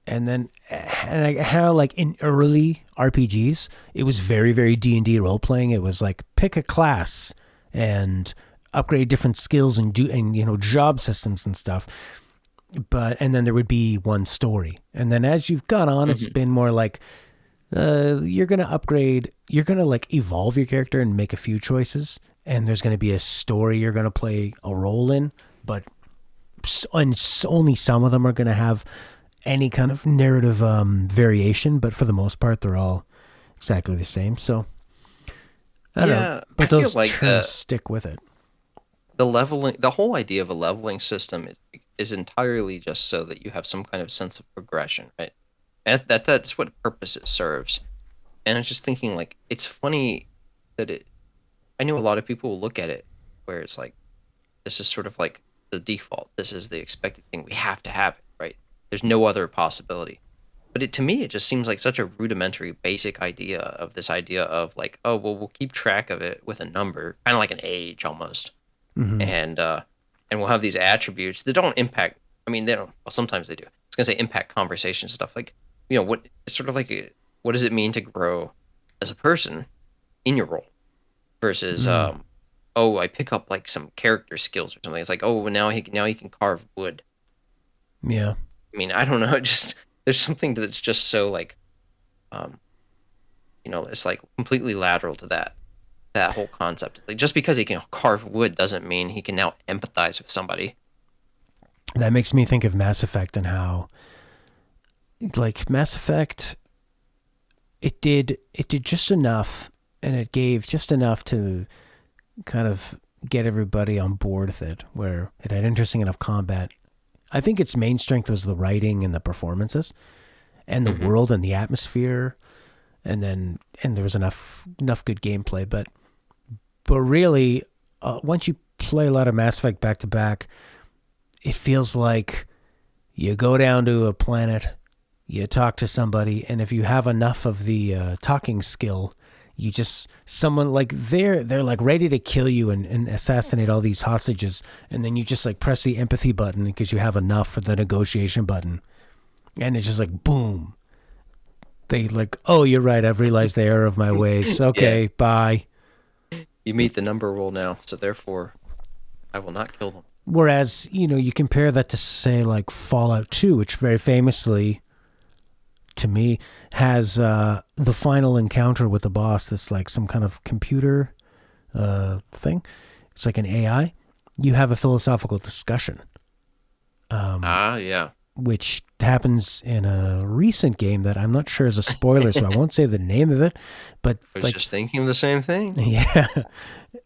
how like in early RPGs it was very very D&D role playing. It was like pick a class and upgrade different skills and job systems and stuff. And then there would be one story. And then as you've gone on, it's been more like you're going to upgrade, you're going to like evolve your character and make a few choices. And there's going to be a story you're going to play a role in, but only some of them are going to have any kind of narrative variation. But for the most part, they're all exactly the same. So I don't know, but those terms stick with it. The whole idea of a leveling system is entirely just so that you have some kind of sense of progression, right? And that's what purpose it serves. And I was just thinking, like, it's funny that I know a lot of people will look at it where it's like, this is sort of like the default. This is the expected thing. We have to have it, right? There's no other possibility. But to me, it just seems like such a rudimentary, basic idea of this idea of like, oh, well, we'll keep track of it with a number, kind of like an age almost. Mm-hmm. And we'll have these attributes that don't impact. I mean, they don't. Well, sometimes they do. I was gonna say impact conversation stuff. Like, what it's sort of like. What does it mean to grow as a person in your role versus I pick up like some character skills or something. It's like, oh, now he can carve wood. Yeah. I mean, I don't know. Just there's something that's just so like, it's like completely lateral to that whole concept. Like just because he can carve wood doesn't mean he can now empathize with somebody. That makes me think of Mass Effect and how, like, Mass Effect, it did just enough, and it gave just enough to kind of get everybody on board with it, where it had interesting enough combat. I think its main strength was the writing and the performances and the world and the atmosphere, and there was enough good gameplay, but really, once you play a lot of Mass Effect back to back, it feels like you go down to a planet, you talk to somebody, and if you have enough of the talking skill, you just someone like they're like ready to kill you and assassinate all these hostages, and then you just like press the empathy button because you have enough for the negotiation button, and it's just like boom. They like, oh, you're right. I've realized the error of my ways. Okay, bye. You meet the number rule now, so therefore, I will not kill them. Whereas, you compare that to, say, like Fallout 2, which very famously, to me, has the final encounter with the boss that's like some kind of computer thing. It's like an AI. You have a philosophical discussion. Yeah. Which happens in a recent game that I'm not sure is a spoiler, so I won't say the name of it. But I was just thinking of the same thing. Yeah.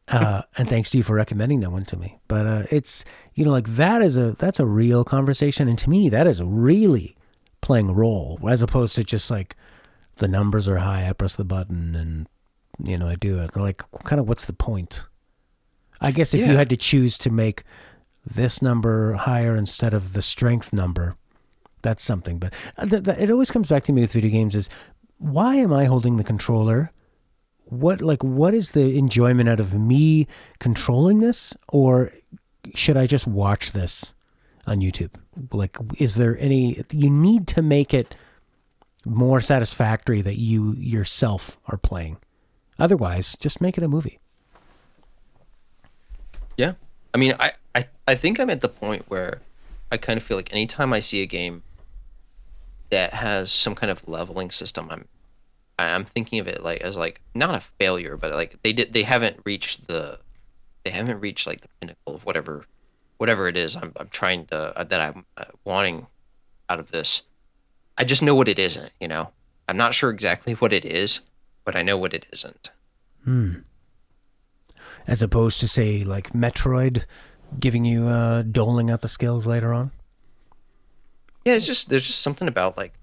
And thanks to you for recommending that one to me. But it's, like that's a real conversation. And to me, that is really playing a role, as opposed to just like the numbers are high, I press the button and, I do it. Like, kind of what's the point? I guess if you had to choose to make this number higher instead of the strength number, that's something. But it always comes back to me with video games is, why am I holding the controller? What is the enjoyment out of me controlling this? Or should I just watch this on YouTube? Like, is there you need to make it more satisfactory that you yourself are playing. Otherwise, just make it a movie. Yeah. I mean, I think I'm at the point where I kind of feel like anytime I see a game that has some kind of leveling system, I'm thinking of it as not a failure, but like they haven't reached like the pinnacle of whatever it is I'm trying to that I'm wanting out of this. I just know what it isn't, I'm not sure exactly what it is, but I know what it isn't. As opposed to, say, like Metroid giving you doling out the skills later on. Yeah, there's just something about like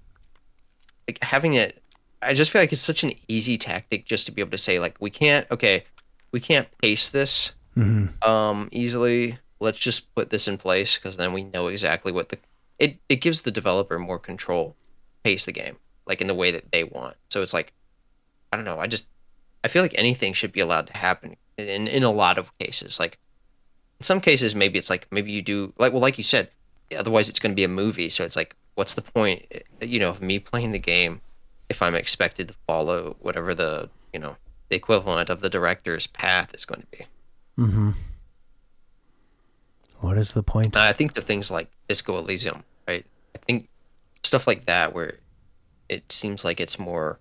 having it. I just feel like it's such an easy tactic just to be able to say like we can't pace this easily. Let's just put this in place because then we know exactly what it gives the developer more control, pace the game like in the way that they want. So it's like, I don't know. I feel like anything should be allowed to happen in a lot of cases. Like in some cases, maybe it's like, maybe you do like you said, otherwise it's going to be a movie. So it's like, what's the point, of me playing the game if I'm expected to follow whatever the equivalent of the director's path is going to be. Mm-hmm. What is the point? I think the things like Disco Elysium, right? I think stuff like that where it seems like it's more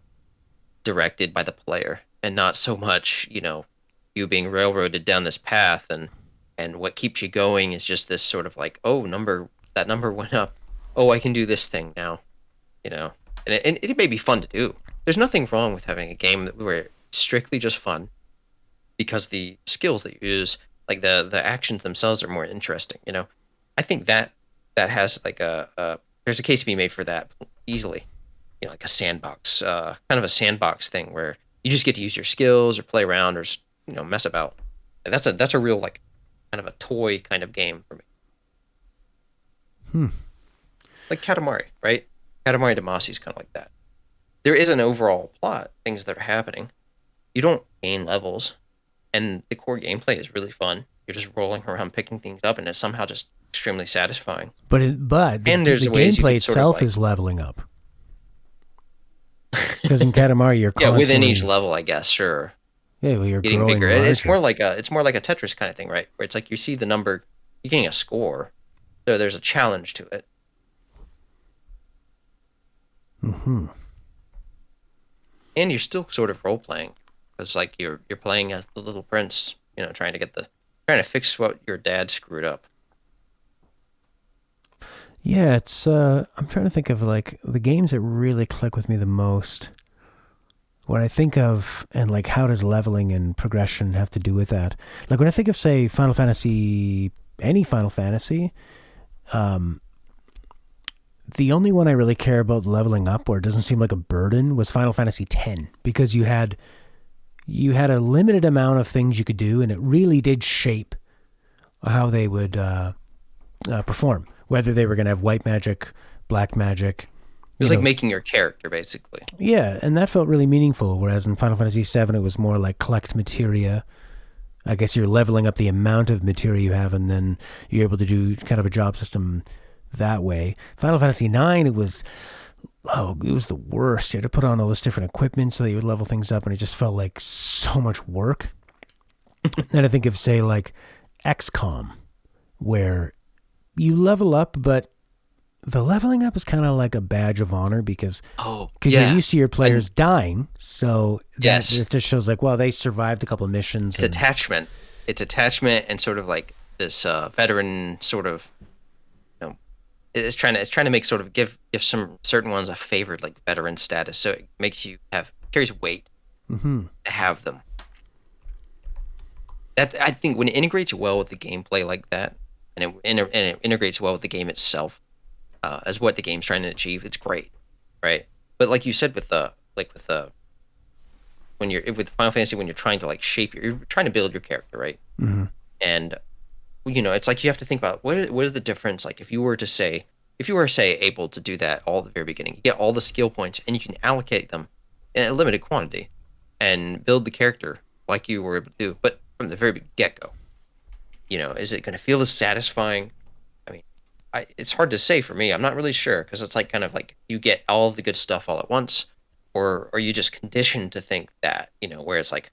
directed by the player and not so much, you being railroaded down this path and what keeps you going is just this sort of like, oh, that number went up. Oh, I can do this thing now, and it may be fun to do. There's nothing wrong with having a game where it's strictly just fun because the skills that you use, like the actions themselves are more interesting, I think that has like there's a case to be made for that easily, like a sandbox, kind of a sandbox thing where you just get to use your skills or play around or, mess about. And that's a real like kind of a toy kind of game for me. Like Katamari, right? Katamari Damacy is kind of like that. There is an overall plot, things that are happening. You don't gain levels, and the core gameplay is really fun. You're just rolling around, picking things up, and it's somehow just extremely satisfying. But the gameplay itself is leveling up. Because in Katamari, you're constantly... within each level, I guess, sure. Yeah, well, you're getting growing bigger. larger. It's more like a Tetris kind of thing, right? Where it's like you see the number, you're getting a score. So there's a challenge to it. Mm-hmm. And you're still sort of role playing. It's like you're playing as the little prince, trying to fix what your dad screwed up. Yeah, it's I'm trying to think of like the games that really click with me the most. When I think of, and like how does leveling and progression have to do with that? Like when I think of, say, Final Fantasy, any Final Fantasy, the only one I really care about leveling up or it doesn't seem like a burden was Final Fantasy X, because you had a limited amount of things you could do, and it really did shape how they would perform, whether they were going to have white magic, black magic. It was like making your character, basically. Yeah, and that felt really meaningful, whereas in Final Fantasy VII, it was more like collect materia. I guess you're leveling up the amount of materia you have, and then you're able to do kind of a job system that way. Final Fantasy IX, it was it was the worst. You had to put on all this different equipment so that you would level things up, and it just felt like so much work. Then I think of, say, like XCOM, where you level up, but the leveling up is kind of like a badge of honor because you're used to your players dying. So it just shows like, well, they survived a couple of missions. It's attachment. It's attachment and sort of like this veteran sort of, it's trying to make sort of give some certain ones a favored like veteran status. So it makes you carries weight to have them. That, I think, when it integrates well with the gameplay like that, and it integrates well with the game itself, as what the game's trying to achieve, it's great, right? But like you said, with Final Fantasy, when you're trying to like you're trying to build your character, right? Mm-hmm. And it's like you have to think about what is the difference. Like if you were able to do that all at the very beginning, you get all the skill points and you can allocate them in a limited quantity and build the character like you were able to do, but from the very get-go, is it going to feel as satisfying? I mean, it's hard to say for me. I'm not really sure, because it's like kind of like you get all of the good stuff all at once, or are you just conditioned to think that, where it's like,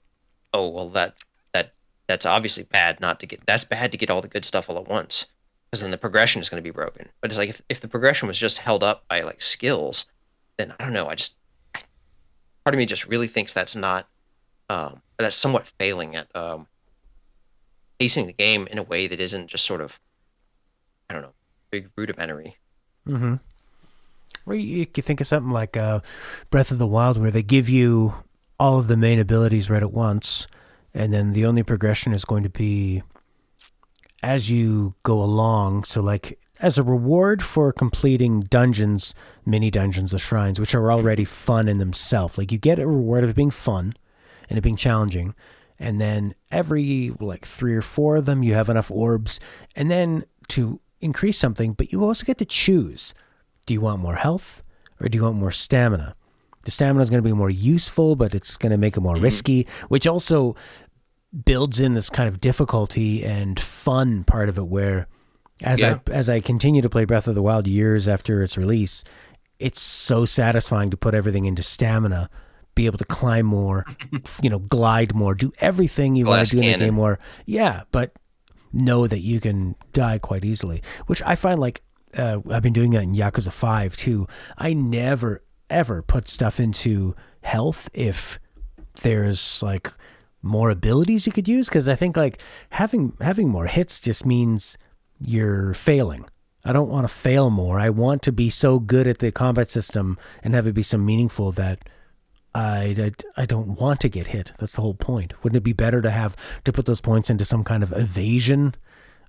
oh, well, that's obviously bad that's bad to get all the good stuff all at once, because then the progression is going to be broken. But it's like if the progression was just held up by like skills, then I don't know. Part of me just really thinks that's not, that's somewhat failing at pacing the game in a way that isn't just sort of, I don't know, big rudimentary. Mm-hmm. Or you could think of something like Breath of the Wild, where they give you all of the main abilities right at once, and then the only progression is going to be as you go along. So like as a reward for completing dungeons, mini dungeons, the shrines, which are already fun in themselves. Like you get a reward of it being fun and it being challenging. And then every like 3 or 4 of them, you have enough orbs. And then to increase something, but you also get to choose. Do you want more health or do you want more stamina? The stamina is going to be more useful, but it's going to make it more risky, which also builds in this kind of difficulty and fun part of it, where as I continue to play Breath of the Wild years after its release, it's so satisfying to put everything into stamina, be able to climb more, glide more, do everything you want to do in the game more. Yeah, but know that you can die quite easily, which I find like I've been doing that in Yakuza 5 too. I never ever put stuff into health if there's like more abilities you could use, because I think like having more hits just means you're failing. I don't want to fail more. I want to be so good at the combat system and have it be so meaningful that I don't want to get hit. That's the whole point. Wouldn't it be better to put those points into some kind of evasion,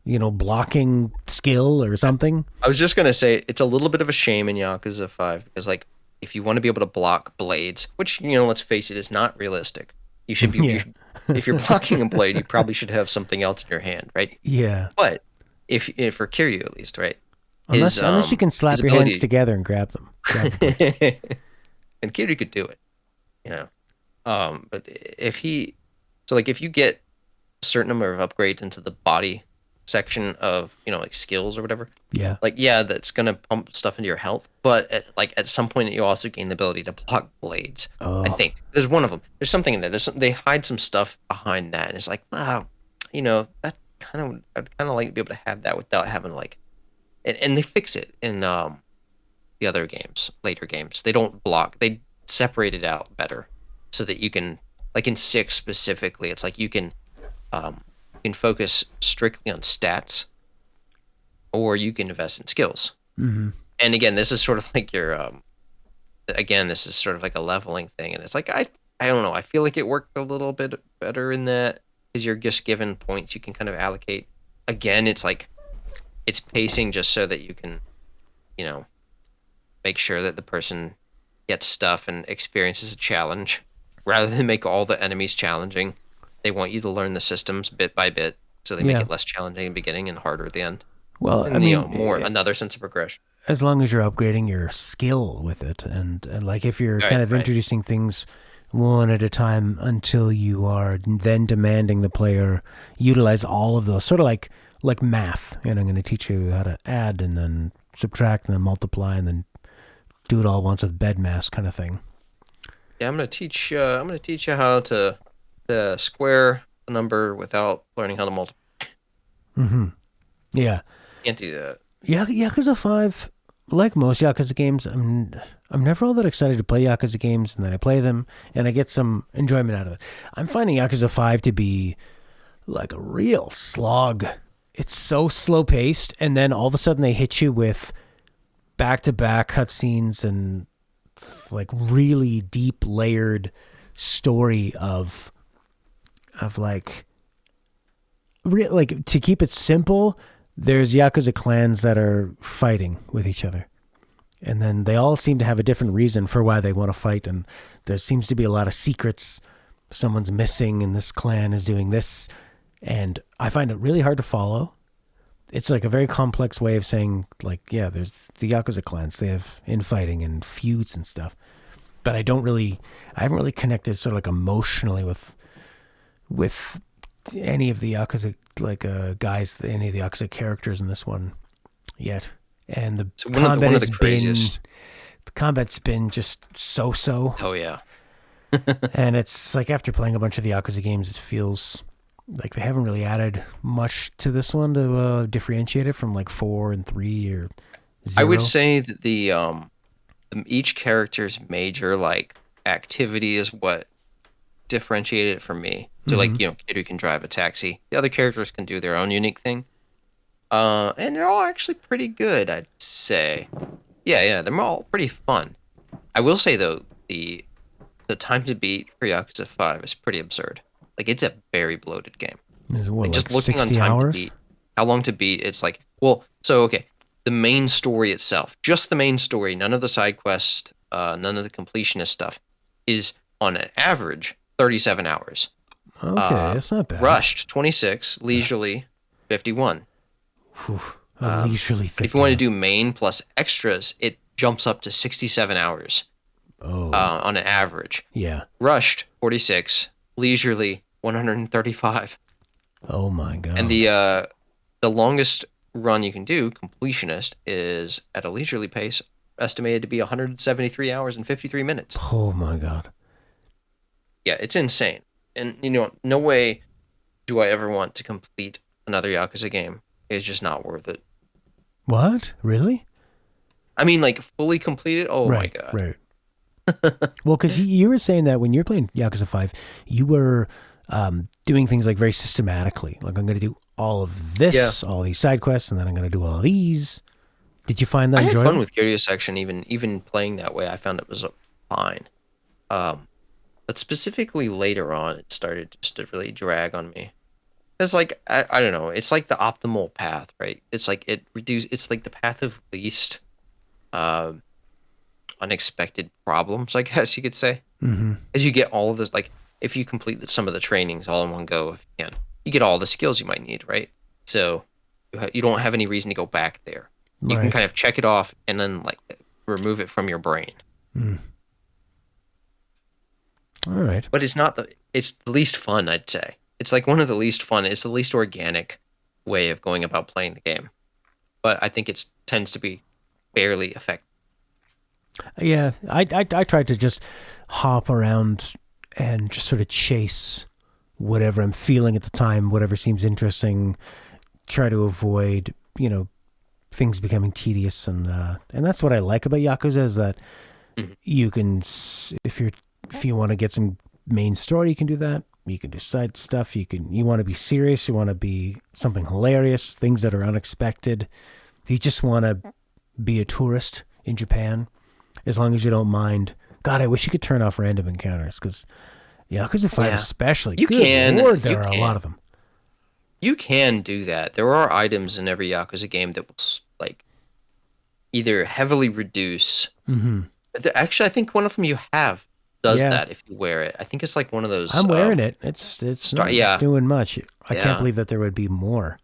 blocking skill or something? I was just going to say, it's a little bit of a shame in Yakuza 5, because like if you want to be able to block blades, which, let's face it, is not realistic. You should be, if you're blocking a blade, you probably should have something else in your hand, right? Yeah. But if for Kiryu at least, right? Unless you can slap your hands together and grab them. And Kiryu could do it. But if you get a certain number of upgrades into the body section of like skills or whatever, that's gonna pump stuff into your health, but at some point you also gain the ability to block blades. I think there's one of them. There's something in there. They hide some stuff behind that, and it's like, wow, that I'd kind of like to be able to have that without having and they fix it in the other games, later games. They don't block. They separate it out better so that you can, like in 6 specifically, it's like you can focus strictly on stats, or you can invest in skills. Mm-hmm. And again, this is sort of like this is sort of like a leveling thing, and it's like I don't know. I feel like it worked a little bit better in that, because you're just given points you can kind of allocate. Again, it's like it's pacing just so that you can, make sure that the person gets stuff and experiences a challenge, rather than make all the enemies challenging. They want you to learn the systems bit by bit, so they make it less challenging in the beginning and harder at the end. Well, and another sense of progression. As long as you're upgrading your skill with it, and like if you're introducing things one at a time until you are then demanding the player utilize all of those, sort of like math. I'm going to teach you how to add and then subtract and then multiply and then do it all once with bed mass kind of thing. Yeah, I'm gonna teach you how to square a number without learning how to multiply. Mm-hmm. Yeah. Can't do that. Yeah, Yakuza 5, like most Yakuza games, I'm never all that excited to play Yakuza games, and then I play them, and I get some enjoyment out of it. I'm finding Yakuza 5 to be like a real slog. It's so slow-paced, and then all of a sudden they hit you with back-to-back cutscenes and like really deep layered story of like to keep it simple, there's Yakuza clans that are fighting with each other. And then they all seem to have a different reason for why they want to fight. And there seems to be a lot of secrets. Someone's missing and this clan is doing this. And I find it really hard to follow. It's like a very complex way of saying, like, yeah, there's the Yakuza clans. They have infighting and feuds and stuff. But I haven't really connected sort of like emotionally with any of the Yakuza guys, any of the Yakuza characters in this one yet. And the combat's been just so. Oh yeah. And it's like after playing a bunch of the Yakuza games, it feels like they haven't really added much to this one to differentiate it from like 4 and 3 or 0. I would say that the each character's major like activity is what differentiated it for me. So like, you know, Kiryu can drive a taxi. The other characters can do their own unique thing. And they're all actually pretty good, I'd say. Yeah, they're all pretty fun. I will say though, the time to beat for Yakuza 5 is pretty absurd. Like it's a very bloated game. Is it what, like, just like looking 60 on time hours? to beat, how long to beat, it's like, well, so okay, the main story itself, just the main story, none of the side quest, none of the completionist stuff, is on an average 37 hours. Okay, that's not bad. Rushed 26, leisurely 51. Leisurely 51. If you want to do main plus extras, it jumps up to 67 hours. On an average. Yeah. Rushed 46, leisurely 135. Oh my god. And the longest run you can do, completionist, is at a leisurely pace, estimated to be 173 hours and 53 minutes. Oh my god. Yeah, it's insane. And, you know, no way do I ever want to complete another Yakuza game. It's just not worth it. What? Really? I mean, like, fully completed? Oh my god. Right. Well, because you were saying that when you're playing Yakuza 5, you were doing things like very systematically. Like, I'm going to do all of this, all these side quests, and then I'm going to do all of these. Did you find that enjoyable? I had fun with Kiryu Section, even playing that way. I found it was fine. But specifically later on, it started just to really drag on me. It's like, I don't know, it's like the optimal path, right? It's like it's like the path of least unexpected problems, I guess you could say. Mm-hmm. As you get all of this, like if you complete some of the trainings all in one go, if you can, you get all the skills you might need, right? So you don't have any reason to go back there. You can kind of check it off and then like remove it from your brain. Mm. All right. But it's the least fun, I'd say. It's like one of the least fun. It's the least organic way of going about playing the game. But I think it tends to be fairly effective. Yeah, I tried to just hop around and just sort of chase whatever I'm feeling at the time, whatever seems interesting. Try to avoid, you know, things becoming tedious, and that's what I like about Yakuza is that you can, if you want to get some main story, you can do that. You can do side stuff. You want to be serious. You want to be something hilarious, things that are unexpected. If you just want to be a tourist in Japan, as long as you don't mind. God, I wish you could turn off random encounters because Yakuza 5 especially. You can. Lord, there are a lot of them. You can do that. There are items in every Yakuza game that will like either heavily reduce. Mm-hmm. Actually, I think one of them you have does that if you wear it. I think it's like one of those. I'm wearing it. It's not doing much. I can't believe that there would be more.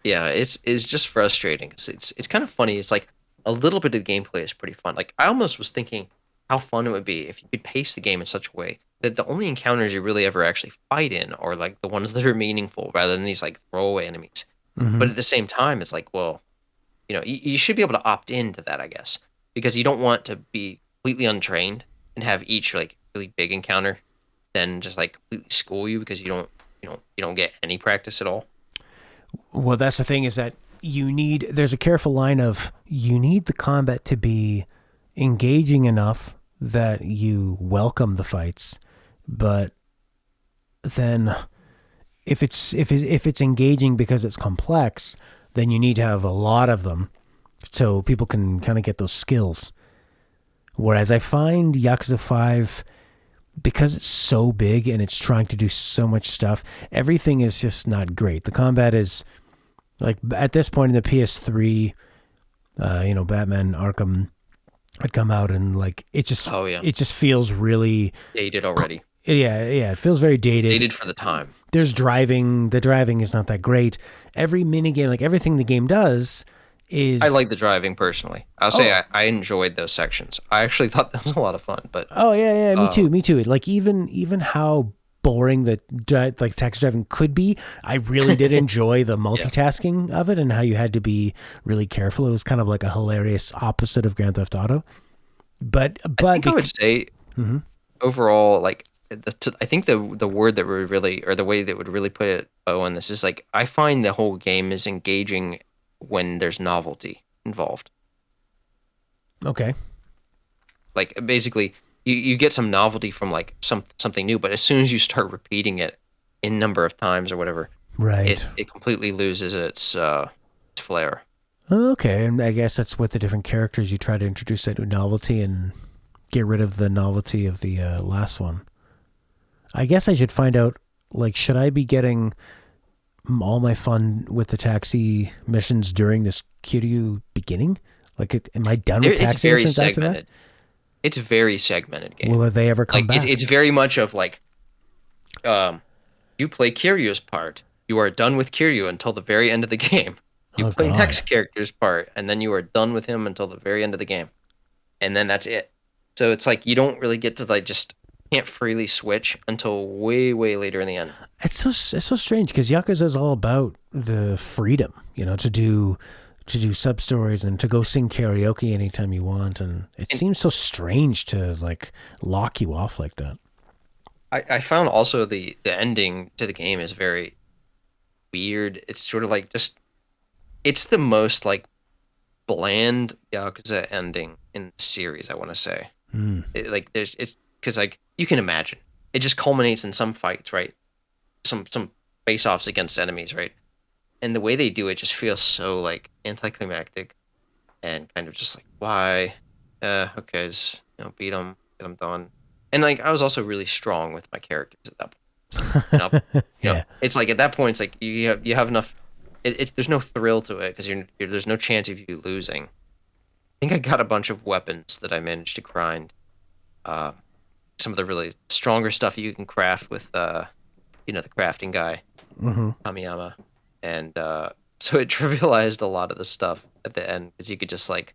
Yeah, it's just frustrating because it's kind of funny. It's like a little bit of the gameplay is pretty fun. Like I almost was thinking how fun it would be if you could pace the game in such a way that the only encounters you really ever actually fight in are like the ones that are meaningful rather than these like throwaway enemies. Mm-hmm. But at the same time, it's like, well, you should be able to opt into that, I guess, because you don't want to be completely untrained and have each like really big encounter then just like completely school you because you don't get any practice at all. Well, that's the thing, is that there's a careful line of, you need the combat to be engaging enough that you welcome the fights, but then if it's engaging because it's complex, then you need to have a lot of them so people can kind of get those skills. Whereas I find Yakuza 5, because it's so big and it's trying to do so much stuff, everything is just not great. The combat is like, at this point in the PS3, Batman Arkham had come out, and like it just feels really dated already. Yeah, it feels very dated. Dated for the time. There's driving. The driving is not that great. Every minigame, like everything the game does, is... I like the driving personally. I'll say I enjoyed those sections. I actually thought that was a lot of fun. But me too. Like even how boring the taxi driving could be, I really did enjoy the multitasking of it and how you had to be really careful. It was kind of like a hilarious opposite of Grand Theft Auto. But I think I would say overall, like I think the word that would really, or the way that would really put it on this is like, I find the whole game is engaging when there's novelty involved. Okay. Like basically you get some novelty from like something new, but as soon as you start repeating it in number of times or whatever, right, it completely loses its flair. Okay, and I guess that's with the different characters, you try to introduce that new novelty and get rid of the novelty of the last one. I guess I should find out, like, should I be getting all my fun with the taxi missions during this Kiryu beginning? Like, am I done with taxi missions after that? It's a very segmented game. Will they ever come back? It's very much of like, you play Kiryu's part, you are done with Kiryu until the very end of the game. You play next character's part, and then you are done with him until the very end of the game. And then that's it. So it's like you don't really get to like just can't freely switch until way, way later in the end. It's so strange because Yakuza is all about the freedom, to do sub stories and to go sing karaoke anytime you want, and it seems so strange to like lock you off like that. I found also the ending to the game is very weird. It's sort of like it's the most like bland Yakuza ending in the series, I want to say. It's because like you can imagine it just culminates in some fights, right? Some face-offs against enemies, right? And the way they do it just feels so like anticlimactic and kind of just like, why? Okay, just beat them, get them done. And like I was also really strong with my characters at that point. Yeah. It's like at that point, it's like you have enough. There's no thrill to it because there's no chance of you losing. I think I got a bunch of weapons that I managed to grind. Some of the really stronger stuff you can craft with the crafting guy, Kamiyama. And so it trivialized a lot of the stuff at the end because you could just like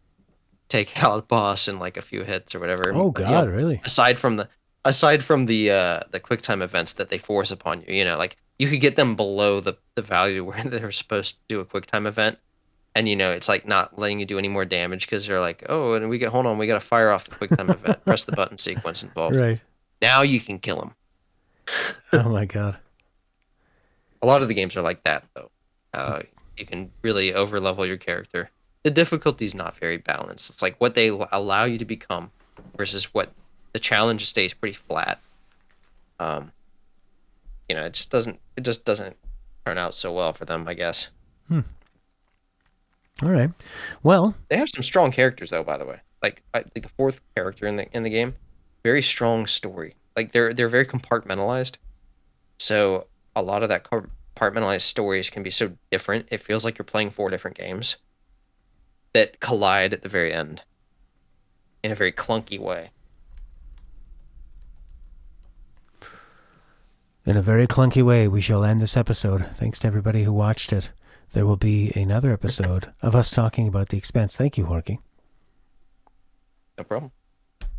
take out a boss in like a few hits or whatever. Oh God, really? Aside from the QuickTime events that they force upon you, like you could get them below the value where they're supposed to do a QuickTime event, and it's like not letting you do any more damage because they're like, oh, and we got to fire off the QuickTime event, press the button sequence involved. Right. Now you can kill him. Oh my God. A lot of the games are like that though. You can really over-level your character. The difficulty's not very balanced. It's like what they allow you to become versus what the challenge stays pretty flat. It just doesn't turn out so well for them, I guess. All right. Well, they have some strong characters though, by the way. Like the fourth character in the game, very strong story. Like they're very compartmentalized. So a lot of that compartmentalized stories can be so different. It feels like you're playing 4 different games that collide at the very end in a very clunky way. In a very clunky way, we shall end this episode. Thanks to everybody who watched it. There will be another episode of us talking about The Expanse. Thank you, Horky. No problem.